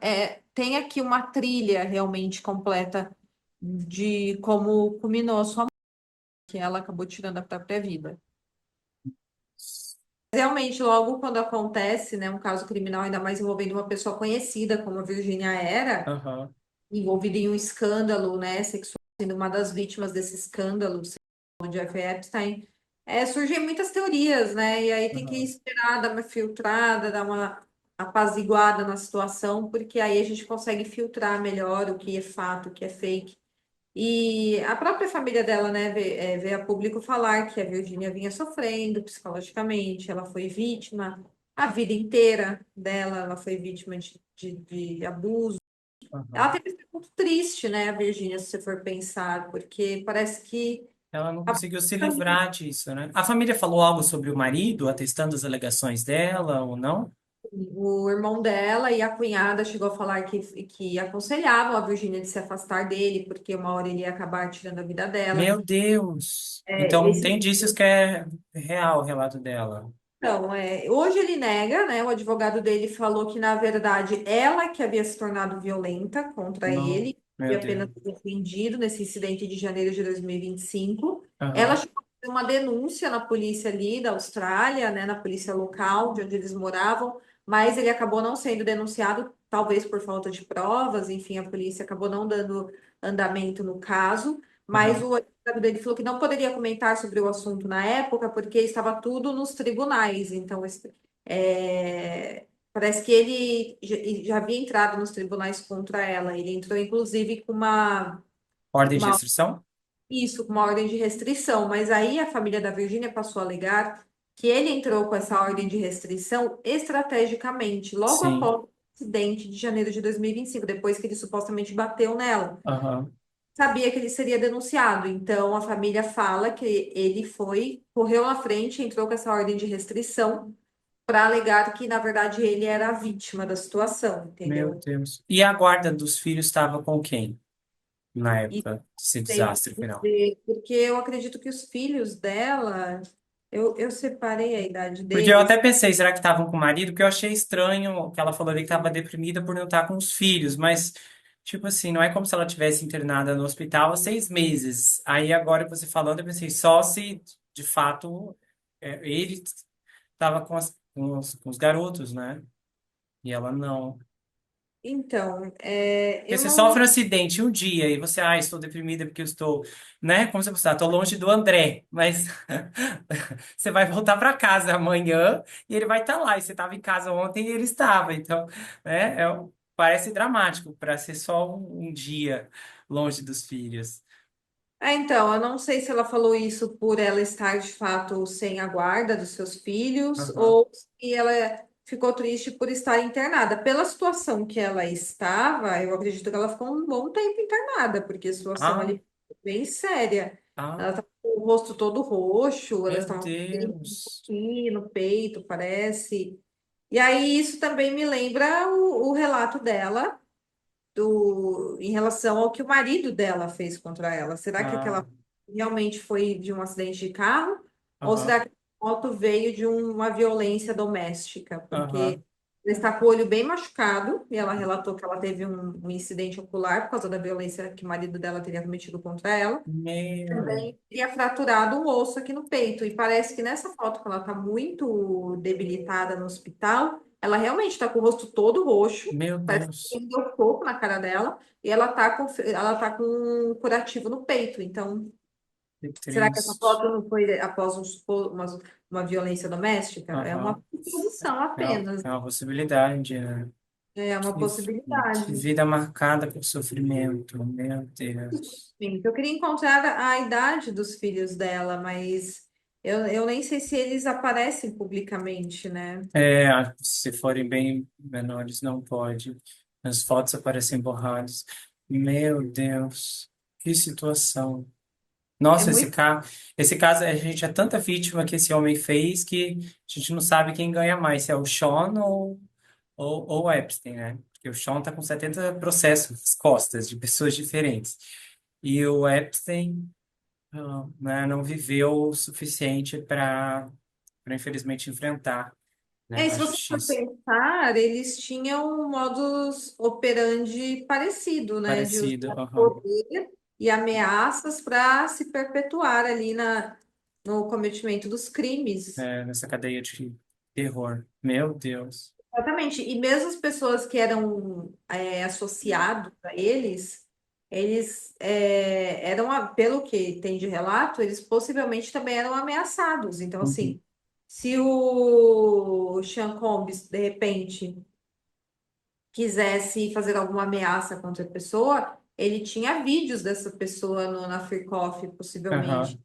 tem aqui uma trilha realmente completa de como culminou a sua morte, que ela acabou tirando a própria vida. Realmente, logo quando acontece, né, um caso criminal, ainda mais envolvendo uma pessoa conhecida como a Virgínia era, Aham. envolvida em um escândalo, né, sexual, sendo uma das vítimas desse escândalo do Jeffrey Epstein, surgem muitas teorias, né, e aí tem que Aham. esperar dar uma filtrada, dar uma apaziguada na situação, porque aí a gente consegue filtrar melhor o que é fato, o que é fake. E a própria família dela, né, vê a público falar que a Virgínia vinha sofrendo psicologicamente, ela foi vítima a vida inteira dela, ela foi vítima de abuso. Ela Aham. teve que ser muito triste, né, a Virgínia, se você for pensar, porque parece que Ela não a- conseguiu se livrar disso, né? A família falou algo sobre o marido, atestando as alegações dela ou não? o irmão dela e a cunhada chegou a falar que aconselhavam a Virgínia de se afastar dele, porque uma hora ele ia acabar tirando a vida dela. Meu Deus! Então Esse tem indícios que é real o relato dela. Então, hoje ele nega, né? O advogado dele falou que, na verdade, ela que havia se tornado violenta contra Não. ele, e Meu apenas Deus. defendido nesse incidente de janeiro de 2025. Ela Aham. chegou a fazer uma denúncia na polícia ali da Austrália, né? Na polícia local, de onde eles moravam, mas ele acabou não sendo denunciado, talvez por falta de provas, enfim, a polícia acabou não dando andamento no caso. Mas Aham. o advogado dele falou que não poderia comentar sobre o assunto na época, porque estava tudo nos tribunais. Então, parece que ele já havia entrado nos tribunais contra ela. Ele entrou, inclusive, Ordem de uma, restrição? com uma ordem de restrição. Mas aí a família da Virgínia passou a alegar que ele entrou com essa ordem de restrição estrategicamente, logo Sim. após o incidente de janeiro de 2025, depois que ele supostamente bateu nela, Aham. sabia que ele seria denunciado. Então, a família fala que ele correu na frente, entrou com essa ordem de restrição para alegar que, na verdade, ele era a vítima da situação, Meu entendeu? Deus. E a guarda dos filhos estava com quem? na E época desse sei o desastre que final. dizer, porque eu acredito que os filhos dela, eu separei a idade Porque eu deles. até pensei, será que estavam com o marido? Porque eu achei estranho que ela falou ali que estava deprimida por não estar com os filhos, mas, tipo assim, não é como se ela tivesse internada no hospital há 6 meses. Aí agora você falando, eu pensei, só se de fato ele estava com os garotos, né? E ela não. Então, Porque eu você não. sofre um acidente um dia e você, estou deprimida porque eu estou, né? Como você está, estou longe do André, mas você vai voltar para casa amanhã e ele vai estar lá. E você estava em casa ontem e ele estava. Então, parece dramático para ser só um dia longe dos filhos. Então, eu não sei se ela falou isso por ela estar de fato sem a guarda dos seus filhos Aham. ou se ela ficou triste por estar internada. Pela situação que ela estava, eu acredito que ela ficou um bom tempo internada, porque a situação Ah, ali foi bem séria. Ela ah, estava com o rosto todo roxo, ela meu estava com um Deus. pouquinho no peito, parece. E aí, isso também me lembra o relato dela em relação ao que o marido dela fez contra ela. Será que Ah, aquela realmente foi de um acidente de carro? Ou aham, será que a moto veio de uma violência doméstica? Porque aham. ela está com o olho bem machucado e ela relatou que ela teve um incidente ocular por causa da violência que o marido dela teria cometido contra ela. Meu, Também teria fraturado um osso aqui no peito. E parece que nessa foto, quando ela está muito debilitada no hospital, ela realmente está com o rosto todo roxo. meu Parece que Deus. alguém deu fogo na cara dela. E ela tá com um curativo no peito. Então, Que será que essa triste. foto não foi após uma violência doméstica? É uma Aham. suposição É apenas. uma possibilidade, né? É uma Que, que possibilidade. vida marcada por sofrimento, meu Deus. Sim, eu queria encontrar a idade dos filhos dela, mas eu nem sei se eles aparecem publicamente, né? Se forem bem menores, não pode. As fotos aparecem borradas. Meu Deus, que situação. É Nossa, muito. esse caso, a gente é tanta vítima que esse homem fez que a gente não sabe quem ganha mais, se é o Sean ou o Epstein, né? Porque o Sean tá com 70 processos nas costas de pessoas diferentes. E o Epstein, né, não viveu o suficiente para infelizmente enfrentar, né, E a se você for justiça. pensar, eles tinham um modus operandi parecido, né? De Parecido, usar aham. poder e ameaças para se perpetuar ali no cometimento dos crimes. Nessa cadeia de terror. Meu Deus. Exatamente. E mesmo as pessoas que eram associados a eles eram, pelo que tem de relato, eles possivelmente também eram ameaçados. Então, Uhum. assim, se o Sean Combs, de repente, quisesse fazer alguma ameaça contra a pessoa, ele tinha vídeos dessa pessoa na Free Coffee, possivelmente. Aham.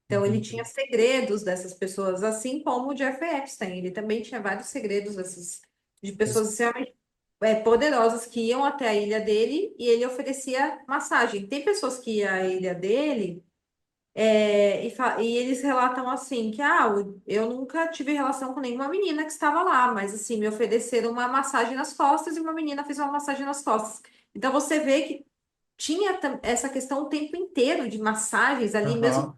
Então, ele tinha Uhum. segredos dessas pessoas, assim como o Jeffrey Epstein. Ele também tinha vários segredos de pessoas extremamente poderosas que iam até a ilha dele e ele oferecia massagem. Tem pessoas que iam à ilha dele e eles relatam assim que eu nunca tive relação com nenhuma menina que estava lá, mas assim, me ofereceram uma massagem nas costas e uma menina fez uma massagem nas costas. Então você vê que tinha essa questão o tempo inteiro de massagens ali, mesmo Aham.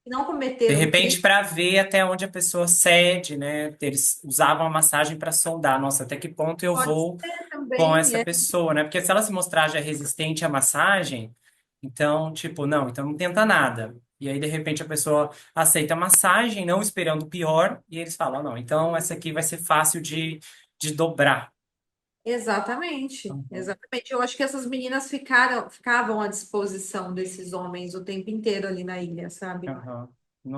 que não De cometeram repente, crime. para ver até onde a pessoa cede, né? Eles usavam a massagem para sondar, nossa, até que ponto eu Pode vou ser com também. essa pessoa, né? Porque se ela se mostrar já resistente à massagem, então, tipo, não, então não tenta nada. E aí, de repente, a pessoa aceita a massagem, não esperando o pior, e eles falam, não, então essa aqui vai ser fácil de dobrar. Exatamente, Uhum. exatamente. Eu acho que essas meninas ficavam à disposição desses homens o tempo inteiro ali na ilha, sabe? Aham.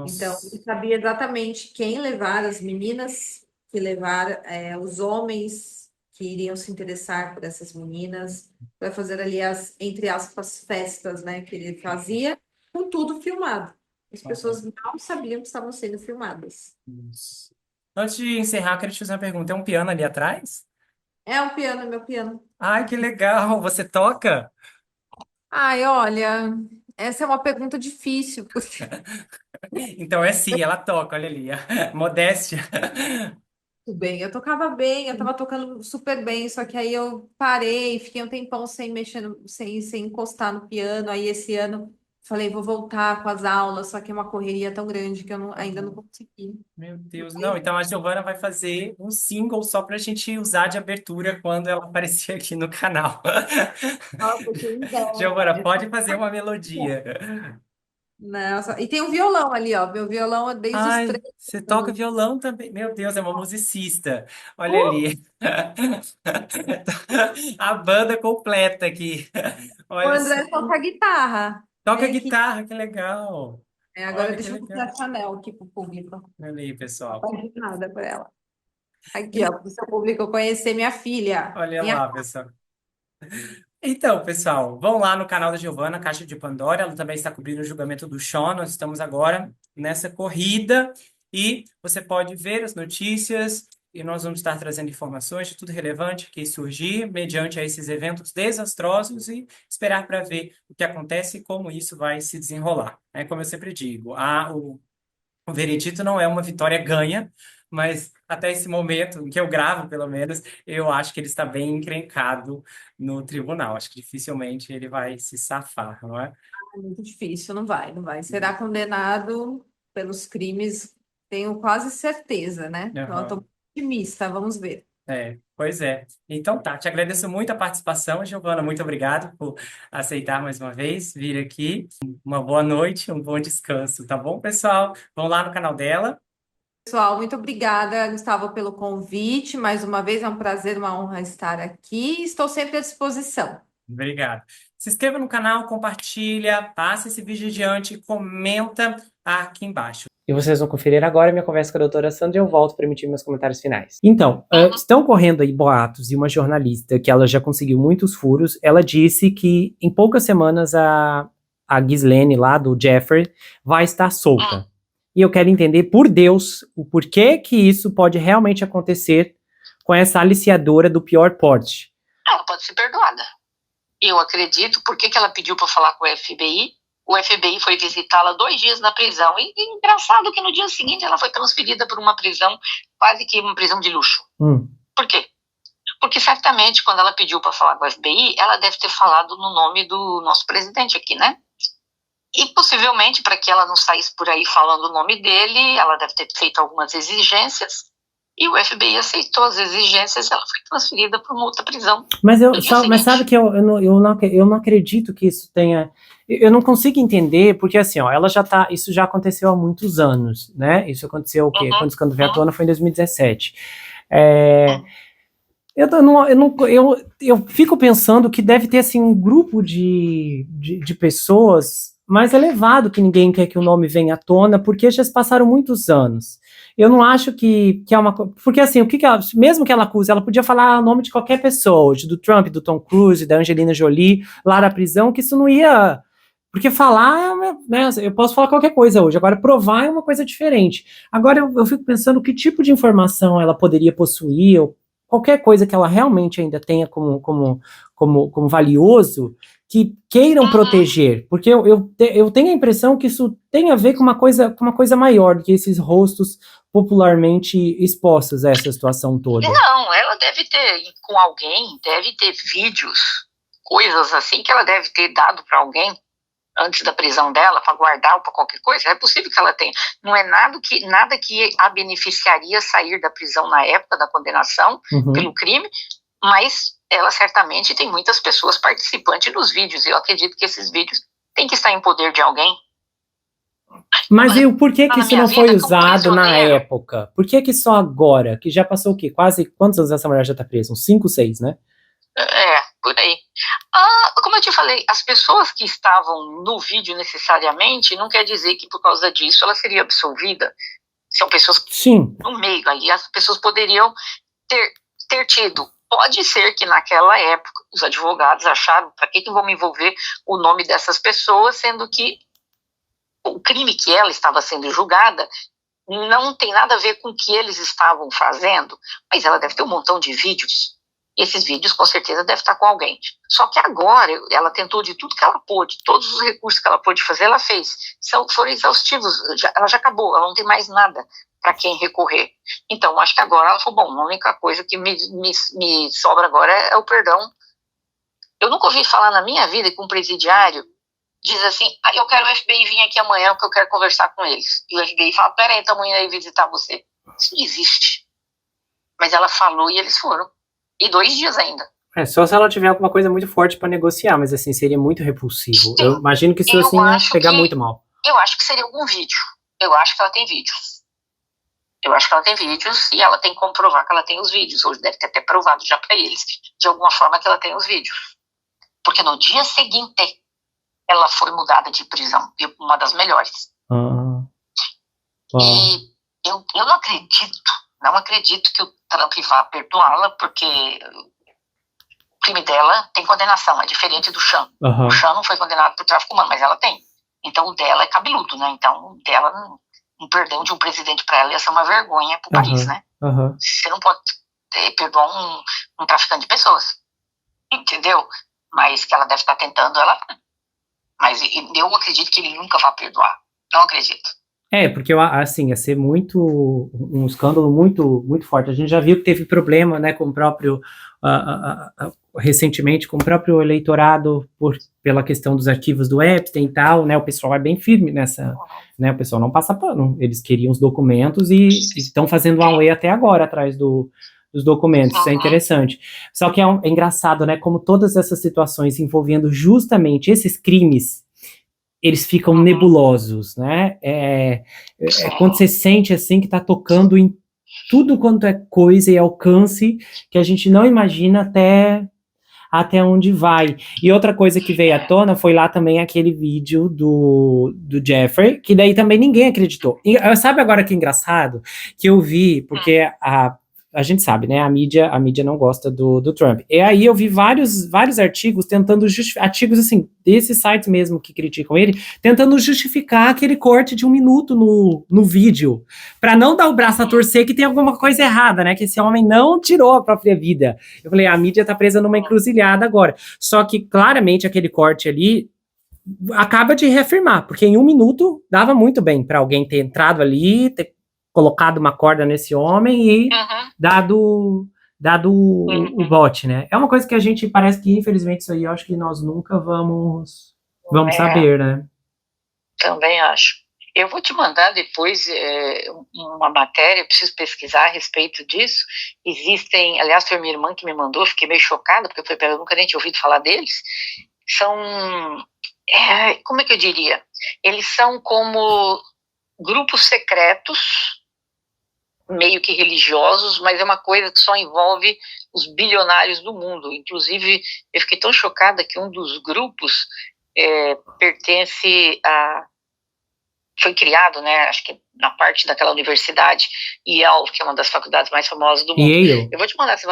Então, ele Nossa. sabia exatamente quem levar, as meninas que levar, os homens que iriam se interessar por essas meninas, para fazer ali as, entre aspas, festas, né, que ele fazia, com tudo filmado. As pessoas Aham. não sabiam que estavam sendo filmadas. Isso. Antes de encerrar, eu queria te fazer uma pergunta. Tem um piano ali atrás? É o piano, meu piano. Ai, que legal! Você toca? Ai, olha, essa é uma pergunta difícil, porque Então é sim, ela toca, olha ali. Modéstia. Tudo bem. Eu tocava bem, eu tava tocando super bem, só que aí eu parei, fiquei um tempão sem mexer, sem encostar no piano. Aí esse ano falei, vou voltar com as aulas, só que é uma correria tão grande que ainda não Uhum. consegui. Meu Deus, não. Mas, Então a Giovana vai fazer um single só pra gente usar de abertura quando ela aparecer aqui no canal. nossa, quem Giovana, dera. pode fazer uma melodia. Nossa, e tem um violão ali, ó. Meu violão é desde os Ai, 3 você toca anos. violão também. Meu Deus, é uma musicista. Olha Uh! ali. A banda completa aqui. O Olha só. André toca guitarra. Toca Vem aqui. guitarra, que legal. Agora Olha que deixa eu legal. mostrar a Chanel aqui pro público. Olha aí, pessoal. Apaixonada por ela. Aqui, ó, E para o seu público conhecer minha filha. olha Minha... lá, pessoal. Então, pessoal, vão lá no canal da Giovana, Caixa de Pandora. Ela também está cobrindo o julgamento do Sean. Nós estamos agora nessa corrida e você pode ver as notícias e nós vamos estar trazendo informações de tudo relevante que surgir mediante a esses eventos desastrosos e esperar para ver o que acontece e como isso vai se desenrolar. É como eu sempre digo, o veredito não é uma vitória ganha, mas até esse momento, em que eu gravo, pelo menos, eu acho que ele está bem encrencado no tribunal. Acho que dificilmente ele vai se safar, não é? É muito difícil, não vai, não vai. Será condenado pelos crimes, tenho quase certeza, né? Então, eu Aham. estou otimista, vamos ver. É, pois é. Então tá, te agradeço muito a participação, Giovana. Muito obrigado por aceitar mais uma vez vir aqui. Uma boa noite, um bom descanso, tá bom, pessoal? Vão lá no canal dela. Pessoal, muito obrigada, Gustavo, pelo convite. Mais uma vez, é um prazer, uma honra estar aqui. Estou sempre à disposição. Obrigado. Se inscreva no canal, compartilha, passe esse vídeo adiante, comenta aqui embaixo. E vocês vão conferir agora minha conversa com a doutora Sandra e eu volto para emitir meus comentários finais. Então, estão correndo aí boatos e uma jornalista que ela já conseguiu muitos furos, ela disse que em poucas semanas a Ghislaine lá do Jeffrey vai estar solta. E eu quero entender, por Deus, o porquê que isso pode realmente acontecer com essa aliciadora do pior porte. Ela pode ser perdoada. Eu acredito, por que ela pediu para falar com o FBI? O FBI foi visitá-la 2 dias na prisão. E engraçado que no dia seguinte ela foi transferida para uma prisão, quase que uma prisão de luxo. Por quê? Porque certamente quando ela pediu para falar com o FBI, ela deve ter falado no nome do nosso presidente aqui, né? E possivelmente, para que ela não saísse por aí falando o nome dele, ela deve ter feito algumas exigências. E o FBI aceitou as exigências, ela foi transferida para uma outra prisão. Mas sabe que eu não acredito que isso tenha. Eu não consigo entender, porque assim, ó, ela já tá. Isso já aconteceu há muitos anos, né? Isso aconteceu o quê? Quando o escândalo veio à tona foi em 2017. Eu fico pensando que deve ter assim, um grupo de pessoas mais elevado que ninguém quer que o nome venha à tona, porque já se passaram muitos anos. Eu não acho que é uma... Porque assim, o que ela, mesmo que ela acuse, ela podia falar o nome de qualquer pessoa, hoje, do Trump, do Tom Cruise, da Angelina Jolie, lá na prisão, que isso não ia... Porque falar, né, eu posso falar qualquer coisa hoje, agora provar é uma coisa diferente. Agora eu fico pensando que tipo de informação ela poderia possuir, ou qualquer coisa que ela realmente ainda tenha como valioso, que queiram proteger, porque eu tenho a impressão que isso tem a ver com uma coisa maior do que esses rostos popularmente expostos a essa situação toda. Não, ela deve ter, com alguém, deve ter vídeos, coisas assim que ela deve ter dado para alguém antes da prisão dela, para guardar ou para qualquer coisa. É possível que ela tenha. Não é nada que a beneficiaria sair da prisão na época da condenação pelo crime, mas ela certamente tem muitas pessoas participantes nos vídeos, e eu acredito que esses vídeos têm que estar em poder de alguém. Mas e o porquê que isso não foi usado na época? Por que só agora? Que já passou o quê? Quase, quantos anos essa mulher já tá presa? Uns 5, 6, né? Por aí. Como eu te falei, as pessoas que estavam no vídeo necessariamente, não quer dizer que por causa disso ela seria absolvida. São pessoas Sim. No meio ali, as pessoas poderiam ter tido. Pode ser que naquela época os advogados acharam, para que vão me envolver o nome dessas pessoas, sendo que o crime que ela estava sendo julgada não tem nada a ver com o que eles estavam fazendo, mas ela deve ter um montão de vídeos. E esses vídeos, com certeza, devem estar com alguém. Só que agora, ela tentou de tudo que ela pôde, todos os recursos que ela pôde fazer, ela fez. Foram exaustivos, ela já acabou, ela não tem mais nada para quem recorrer. Então, acho que agora ela falou, bom, a única coisa que me sobra agora é o perdão. Eu nunca ouvi falar na minha vida que um presidiário diz assim, eu quero o FBI vir aqui amanhã porque eu quero conversar com eles. E o FBI fala, peraí, estamos indo aí visitar você. Isso não existe. Mas ela falou e eles foram. E 2 dias ainda. Só se ela tiver alguma coisa muito forte pra negociar, mas assim, seria muito repulsivo. Sim. Eu imagino que isso assim ia pegar muito mal. Eu acho que seria algum vídeo. Eu acho que ela tem vídeos. Eu acho que ela tem vídeos e ela tem como provar que ela tem os vídeos. Hoje deve ter até provado já pra eles, de alguma forma, que ela tem os vídeos. Porque no dia seguinte, ela foi mudada de prisão. E uma das melhores. E eu não acredito que o Trump vá perdoá-la, porque o crime dela tem condenação, é diferente do Sean. O Sean não foi condenado por tráfico humano, mas ela tem. Então o dela é cabeludo, né? Então o dela, um perdão de um presidente para ela ia ser uma vergonha pro país, né? Você não pode perdoar um traficante de pessoas, entendeu? Mas que ela deve estar tentando, mas eu acredito que ele nunca vai perdoar, não acredito. Porque, assim, ia ser um escândalo muito, muito forte. A gente já viu que teve problema, né, com o próprio, recentemente, com o próprio eleitorado, pela questão dos arquivos do Epstein e tal, né, o pessoal é bem firme nessa, né, o pessoal não passa pano, eles queriam os documentos e estão fazendo uma lei até agora atrás dos documentos, isso é interessante. Só que é engraçado, né, como todas essas situações envolvendo justamente esses crimes, eles ficam nebulosos, né? Quando você sente assim que tá tocando em tudo quanto é coisa e alcance que a gente não imagina até onde vai. E outra coisa que veio à tona foi lá também aquele vídeo do Jeffrey, que daí também ninguém acreditou. E sabe agora que é engraçado? Que eu vi, porque a gente sabe, né, a mídia não gosta do Trump. E aí eu vi vários artigos tentando artigos assim, desses sites mesmo que criticam ele, tentando justificar aquele corte de 1 minuto no vídeo, para não dar o braço a torcer que tem alguma coisa errada, né, que esse homem não tirou a própria vida. Eu falei, a mídia tá presa numa encruzilhada agora. Só que claramente aquele corte ali acaba de reafirmar, porque em 1 minuto dava muito bem para alguém ter entrado ali, ter colocado uma corda nesse homem e dado o bote, né? É uma coisa que a gente parece que, infelizmente, isso aí eu acho que nós nunca vamos saber, né? Também acho. Eu vou te mandar depois uma matéria, eu preciso pesquisar a respeito disso. Existem, aliás, foi minha irmã que me mandou, fiquei meio chocada, porque eu nunca nem tinha ouvido falar deles. São, como é que eu diria? Eles são como grupos secretos, meio que religiosos, mas é uma coisa que só envolve os bilionários do mundo. Inclusive, eu fiquei tão chocada que um dos grupos foi criado, né, acho que na parte daquela universidade, Yale, que é uma das faculdades mais famosas do mundo. Yale? Eu vou te mandar, você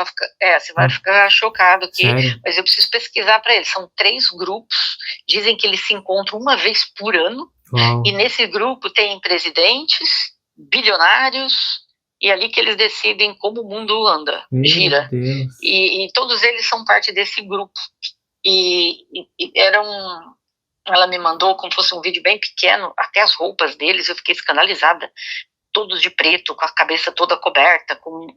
vai ficar chocado aqui, sério? Mas eu preciso pesquisar para eles. São 3 grupos, dizem que eles se encontram uma vez por ano, e nesse grupo tem presidentes, bilionários, e ali que eles decidem como o mundo anda, gira. Deus. E todos eles são parte desse grupo. Ela me mandou como fosse um vídeo bem pequeno, até as roupas deles, eu fiquei escandalizada. Todos de preto, com a cabeça toda coberta, com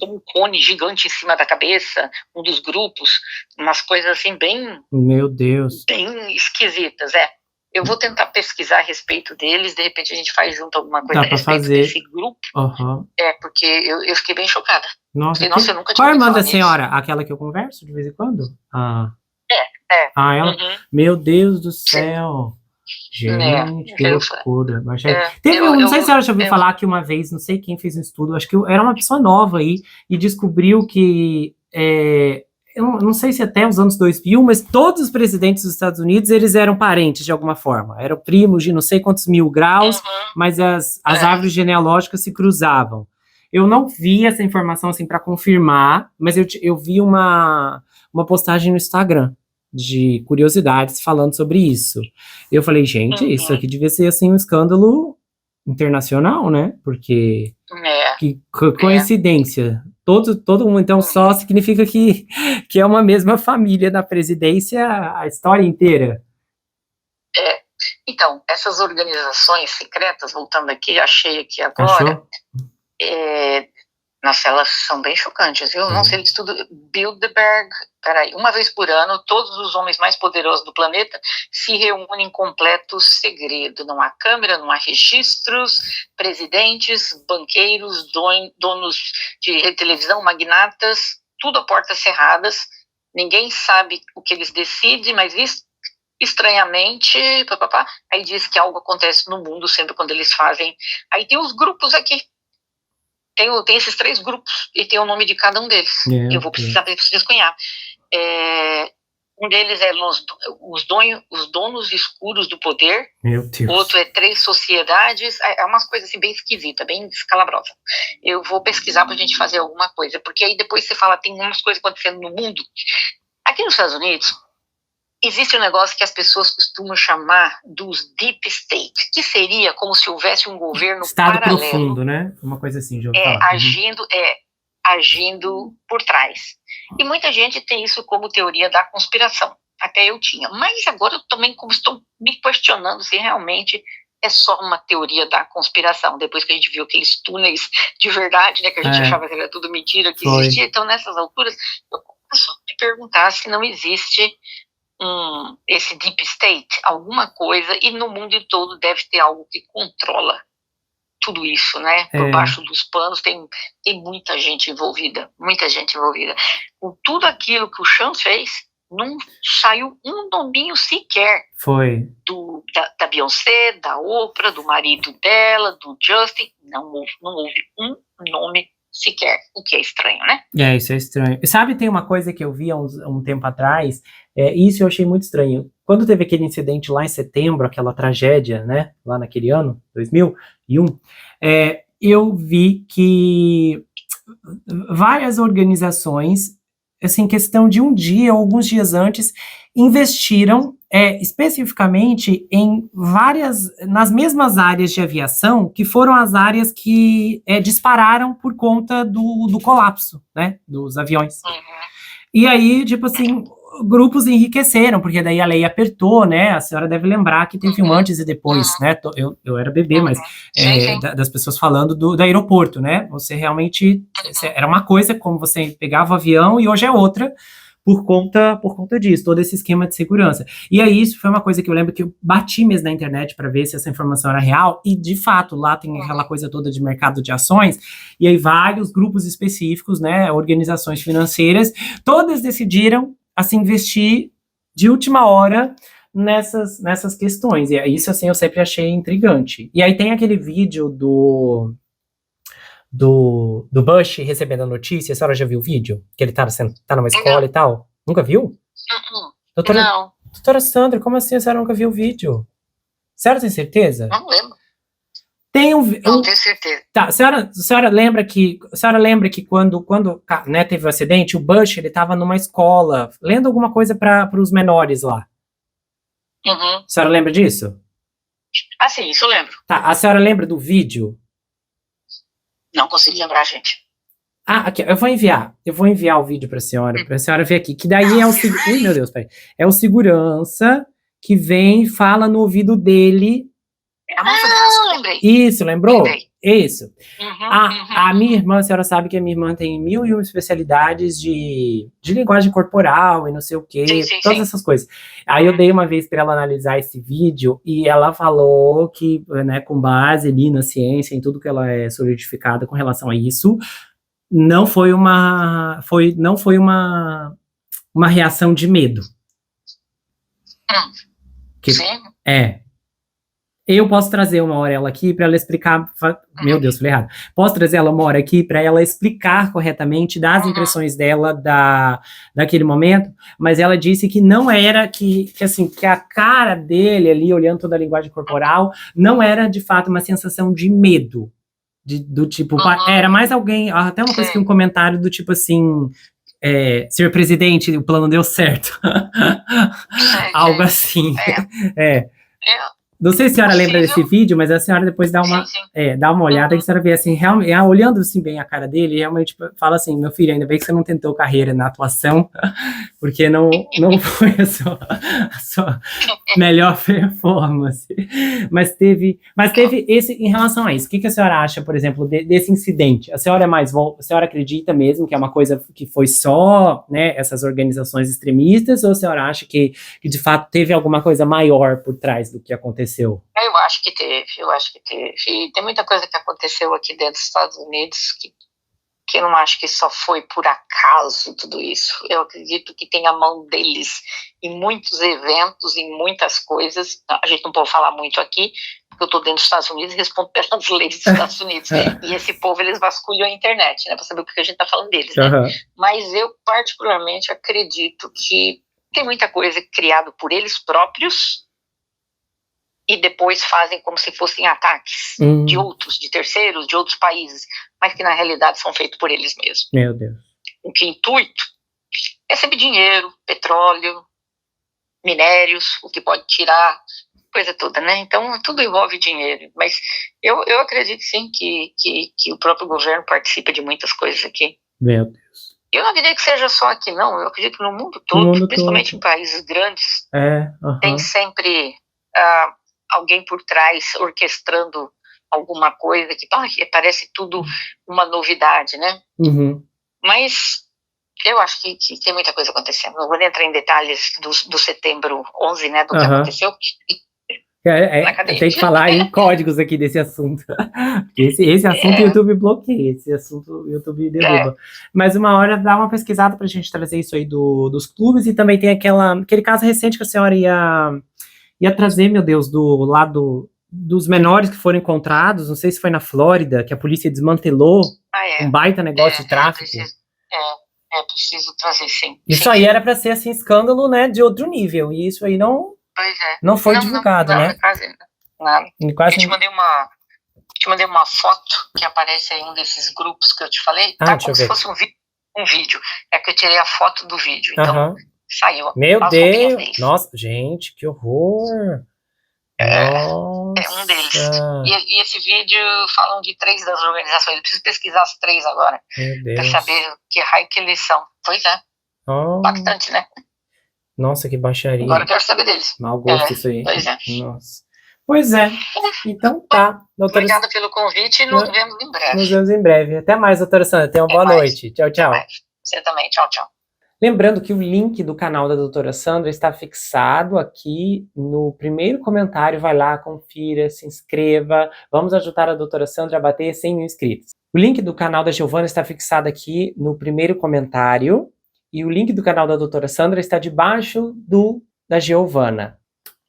um cone gigante em cima da cabeça, um dos grupos, umas coisas assim bem... Meu Deus. Bem esquisitas, Eu vou tentar pesquisar a respeito deles, de repente a gente faz junto alguma coisa a respeito desse grupo. Porque eu fiquei bem chocada. Nossa, eu nunca tinha qual é a irmã da nisso. senhora? Aquela que eu converso de vez em quando? Ela? Uhum. Meu Deus do céu. Gente, que loucura. Não sei se ela já ouviu falar que uma vez, não sei quem fez um estudo, acho que era uma pessoa nova aí, e descobriu que, eu não sei se até os anos 2000, mas todos os presidentes dos Estados Unidos, eles eram parentes de alguma forma. Eram primos de não sei quantos mil graus, mas as árvores genealógicas se cruzavam. Eu não vi essa informação assim para confirmar, mas eu vi uma postagem no Instagram de curiosidades falando sobre isso. Eu falei, gente, isso aqui devia ser assim um escândalo internacional, né? Porque que coincidência. todo mundo, então só significa que é uma mesma família na presidência a história inteira. Então, essas organizações secretas, voltando aqui, achei aqui agora, Achou? nossa, elas são bem chocantes, viu? Não sei de tudo. Bilderberg, peraí, uma vez por ano, todos os homens mais poderosos do planeta se reúnem em completo segredo. Não há câmera, não há registros, presidentes, banqueiros, donos de televisão, magnatas, tudo a portas cerradas. Ninguém sabe o que eles decidem, mas estranhamente, aí diz que algo acontece no mundo sempre quando eles fazem. Aí tem os grupos aqui. Tem esses 3 grupos e tem o nome de cada um deles. Eu vou precisar descunhar. Um deles é os donos escuros do poder. Meu Deus. Outro é 3 sociedades. É umas coisas assim bem esquisitas, bem escalabrosas. Eu vou pesquisar pra gente fazer alguma coisa, porque aí depois você fala, tem umas coisas acontecendo no mundo. Aqui nos Estados Unidos, existe um negócio que as pessoas costumam chamar dos deep state, que seria como se houvesse um governo Estado paralelo. profundo, né? Uma coisa assim, já ouvi falar. Agindo por trás. E muita gente tem isso como teoria da conspiração. Até eu tinha. Mas agora eu também estou me questionando se realmente é só uma teoria da conspiração. Depois que a gente viu aqueles túneis de verdade, né, que a gente achava que era tudo mentira, que existia. Então, nessas alturas, eu começo a me perguntar se não existe esse deep state, alguma coisa, e no mundo todo deve ter algo que controla tudo isso, né? Por baixo dos panos tem muita gente envolvida, Com tudo aquilo que o Sean fez, não saiu um nominho sequer. Foi. Da Beyoncé, da Oprah, do marido dela, do Justin, não houve um nome sequer, o que é estranho, né? Isso é estranho. Sabe, tem uma coisa que eu vi há um tempo atrás, isso eu achei muito estranho. Quando teve aquele incidente lá em setembro, aquela tragédia, né, lá naquele ano, 2001, eu vi que várias organizações, assim, questão de um dia ou alguns dias antes, investiram especificamente nas mesmas áreas de aviação, que foram as áreas que dispararam por conta do colapso, né, dos aviões. E aí, tipo assim, grupos enriqueceram, porque daí a lei apertou, né, a senhora deve lembrar que teve um antes e depois, né, eu era bebê, mas das pessoas falando do aeroporto, né, você realmente, era uma coisa como você pegava o avião e hoje é outra, por conta disso, todo esse esquema de segurança. E aí, isso foi uma coisa que eu lembro que eu bati mesmo na internet para ver se essa informação era real, e de fato, lá tem aquela coisa toda de mercado de ações, e aí vários grupos específicos, né, organizações financeiras, todas decidiram, assim, investir de última hora nessas questões, e isso, assim, eu sempre achei intrigante. E aí tem aquele vídeo do Bush recebendo a notícia, a senhora já viu o vídeo? Que ele tá numa escola e tal? Nunca viu? Não. Doutora Sandra, como assim a senhora nunca viu o vídeo? A senhora tem certeza? Não lembro. Não tenho certeza. Tá, a senhora lembra que quando né, teve o acidente, o Bush, ele tava numa escola, lendo alguma coisa para os menores lá. A senhora lembra disso? Ah, sim, isso eu lembro. Tá, a senhora lembra do vídeo? Não consigo lembrar, gente. Aqui, eu vou enviar o vídeo pra senhora ver aqui, que daí meu Deus, peraí. É o segurança que vem e fala no ouvido dele. Lembrei. Isso, lembrou? Lembrei. Isso. A minha irmã, a senhora sabe que a minha irmã tem 1001 especialidades de linguagem corporal e não sei o quê, todas essas coisas. Aí eu dei uma vez para ela analisar esse vídeo e ela falou que, né, com base ali na ciência, em tudo que ela é solidificada com relação a isso, não foi uma reação de medo. Sim. Eu posso trazer uma hora ela aqui para ela explicar. Meu Deus, falei errado. Posso trazer ela uma hora aqui para ela explicar corretamente das impressões dela daquele momento, mas ela disse que não era que a cara dele ali, olhando toda a linguagem corporal, não era de fato uma sensação de medo. Do tipo, era mais alguém, até uma coisa que um comentário do tipo assim, senhor presidente, o plano deu certo. Algo assim. Não sei se a senhora lembra desse Possível. vídeo, mas a senhora depois dá uma, Sim. dá uma olhada que a senhora vê assim, realmente, olhando assim bem a cara dele, realmente fala assim, meu filho, ainda bem que você não tentou carreira na atuação, porque não foi a sua melhor performance. Mas teve esse, em relação a isso, o que a senhora acha, por exemplo, desse incidente? A senhora a senhora acredita mesmo que é uma coisa que foi só, né, essas organizações extremistas, ou a senhora acha que de fato teve alguma coisa maior por trás do que aconteceu? Eu acho que teve. E tem muita coisa que aconteceu aqui dentro dos Estados Unidos que eu não acho que só foi por acaso tudo isso. Eu acredito que tem a mão deles em muitos eventos, em muitas coisas. A gente não pode falar muito aqui, porque eu estou dentro dos Estados Unidos e respondo pelas leis dos Estados Unidos. E esse povo, eles vasculham a internet, né, para saber o que a gente está falando deles, né? Uhum. Mas eu, particularmente, acredito que tem muita coisa criada por eles próprios e depois fazem como se fossem ataques de outros, de terceiros, de outros países, mas que na realidade são feitos por eles mesmos. Meu Deus. O que intuito é sempre dinheiro, petróleo, minérios, o que pode tirar, coisa toda, né? Então tudo envolve dinheiro, mas eu acredito sim que o próprio governo participa de muitas coisas aqui. Meu Deus. Eu não acredito que seja só aqui, não. Eu acredito que no mundo todo, principalmente em países grandes, tem sempre alguém por trás orquestrando alguma coisa que parece tudo uma novidade, né? Uhum. Mas eu acho que tem muita coisa acontecendo. Não vou entrar em detalhes do setembro 11, né, do que aconteceu. Tem que falar em códigos aqui desse assunto. Esse assunto o YouTube bloqueia, esse assunto o YouTube derruba. Mas uma hora dá uma pesquisada pra gente trazer isso aí dos clubes, e também tem aquele caso recente que a senhora ia trazer, meu Deus, do lado dos menores que foram encontrados, não sei se foi na Flórida, que a polícia desmantelou um baita negócio de tráfico. Preciso trazer, sim. Isso aí era pra ser, assim, escândalo, né, de outro nível, e isso aí não foi divulgado, né? Quase nada. Eu te mandei uma foto que aparece aí em um desses grupos que eu te falei, como se fosse um vídeo. É que eu tirei a foto do vídeo, então saiu. Meu Deus! Nossa, gente, que horror! Nossa. É um deles. E esse vídeo falam de 3 das organizações. Eu preciso pesquisar as 3 agora. Meu Deus. Pra saber que raio que eles são. Pois é. Bastante, né? Nossa, que baixaria. Agora eu quero saber deles. Mau gosto isso aí. Pois é. Nossa. Pois é. Então tá. Doutora... Obrigada pelo convite e nos vemos em breve. Nos vemos em breve. Até mais, doutora Sandra. Tenha uma boa noite. Tchau, tchau. Você também. Tchau, tchau. Lembrando que o link do canal da doutora Sandra está fixado aqui no primeiro comentário. Vai lá, confira, se inscreva. Vamos ajudar a doutora Sandra a bater 100 mil inscritos. O link do canal da Giovana está fixado aqui no primeiro comentário. E o link do canal da doutora Sandra está debaixo da Giovana.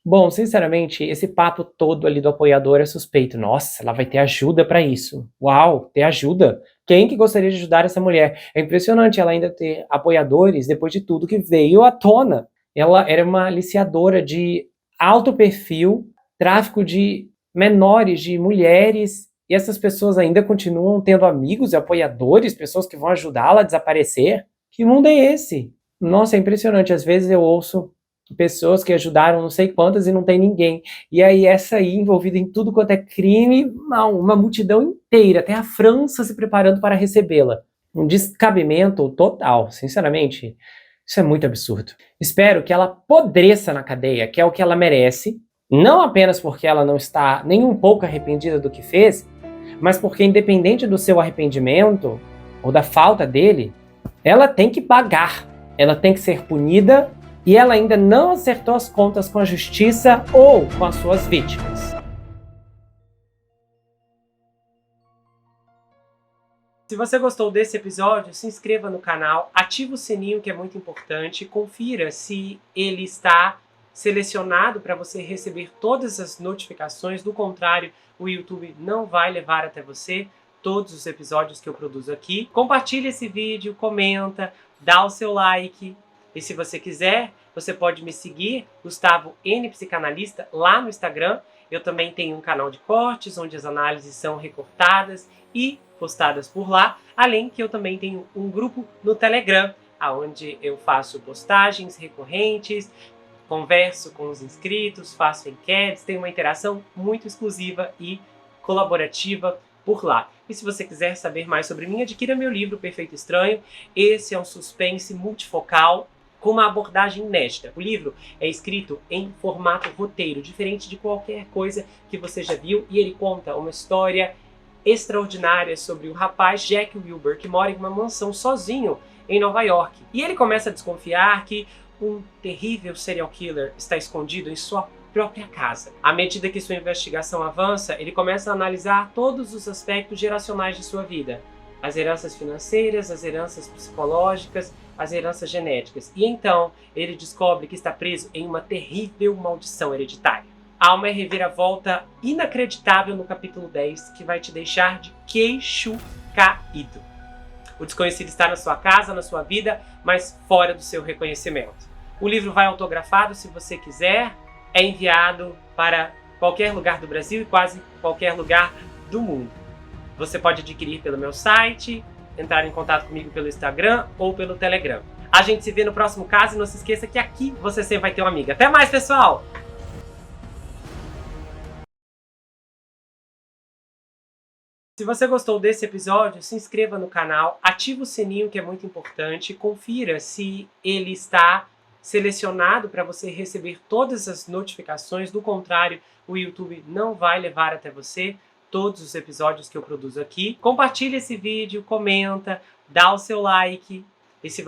Bom, sinceramente, esse papo todo ali do apoiador é suspeito. Nossa, ela vai ter ajuda para isso. Uau, ter ajuda? Quem que gostaria de ajudar essa mulher? É impressionante ela ainda ter apoiadores depois de tudo que veio à tona. Ela era uma aliciadora de alto perfil, tráfico de menores, de mulheres, e essas pessoas ainda continuam tendo amigos e apoiadores, pessoas que vão ajudá-la a desaparecer. Que mundo é esse? Nossa, é impressionante. Às vezes eu ouço pessoas que ajudaram não sei quantas e não tem ninguém. E aí essa aí envolvida em tudo quanto é crime, uma multidão inteira, até a França se preparando para recebê-la. Um descabimento total, sinceramente. Isso é muito absurdo. Espero que ela apodreça na cadeia, que é o que ela merece, não apenas porque ela não está nem um pouco arrependida do que fez, mas porque independente do seu arrependimento ou da falta dele, ela tem que pagar, ela tem que ser punida, e ela ainda não acertou as contas com a justiça ou com as suas vítimas. Se você gostou desse episódio, se inscreva no canal, ative o sininho que é muito importante, confira se ele está selecionado para você receber todas as notificações, do contrário, o YouTube não vai levar até você todos os episódios que eu produzo aqui. Compartilhe esse vídeo, comenta, dá o seu like. E se você quiser, você pode me seguir, Gustavo N Psicanalista, lá no Instagram. Eu também tenho um canal de cortes, onde as análises são recortadas e postadas por lá. Além que eu também tenho um grupo no Telegram, onde eu faço postagens recorrentes, converso com os inscritos, faço enquetes, tenho uma interação muito exclusiva e colaborativa por lá. E se você quiser saber mais sobre mim, adquira meu livro Perfeito Estranho. Esse é um suspense multifocal com uma abordagem inédita. O livro é escrito em formato roteiro, diferente de qualquer coisa que você já viu, e ele conta uma história extraordinária sobre o rapaz Jack Wilbur, que mora em uma mansão sozinho em Nova York. E ele começa a desconfiar que um terrível serial killer está escondido em sua própria casa. À medida que sua investigação avança, ele começa a analisar todos os aspectos geracionais de sua vida. As heranças financeiras, as heranças psicológicas, as heranças genéticas. E então, ele descobre que está preso em uma terrível maldição hereditária. Há uma reviravolta inacreditável no capítulo 10 que vai te deixar de queixo caído. O desconhecido está na sua casa, na sua vida, mas fora do seu reconhecimento. O livro vai autografado, se você quiser, é enviado para qualquer lugar do Brasil e quase qualquer lugar do mundo. Você pode adquirir pelo meu site, entrar em contato comigo pelo Instagram ou pelo Telegram. A gente se vê no próximo caso e não se esqueça que aqui você sempre vai ter uma amiga. Até mais, pessoal! Se você gostou desse episódio, se inscreva no canal, ative o sininho que é muito importante, confira se ele está selecionado para você receber todas as notificações. Do contrário, o YouTube não vai levar até você todos os episódios que eu produzo aqui. Compartilhe esse vídeo, comenta, dá o seu like. E se você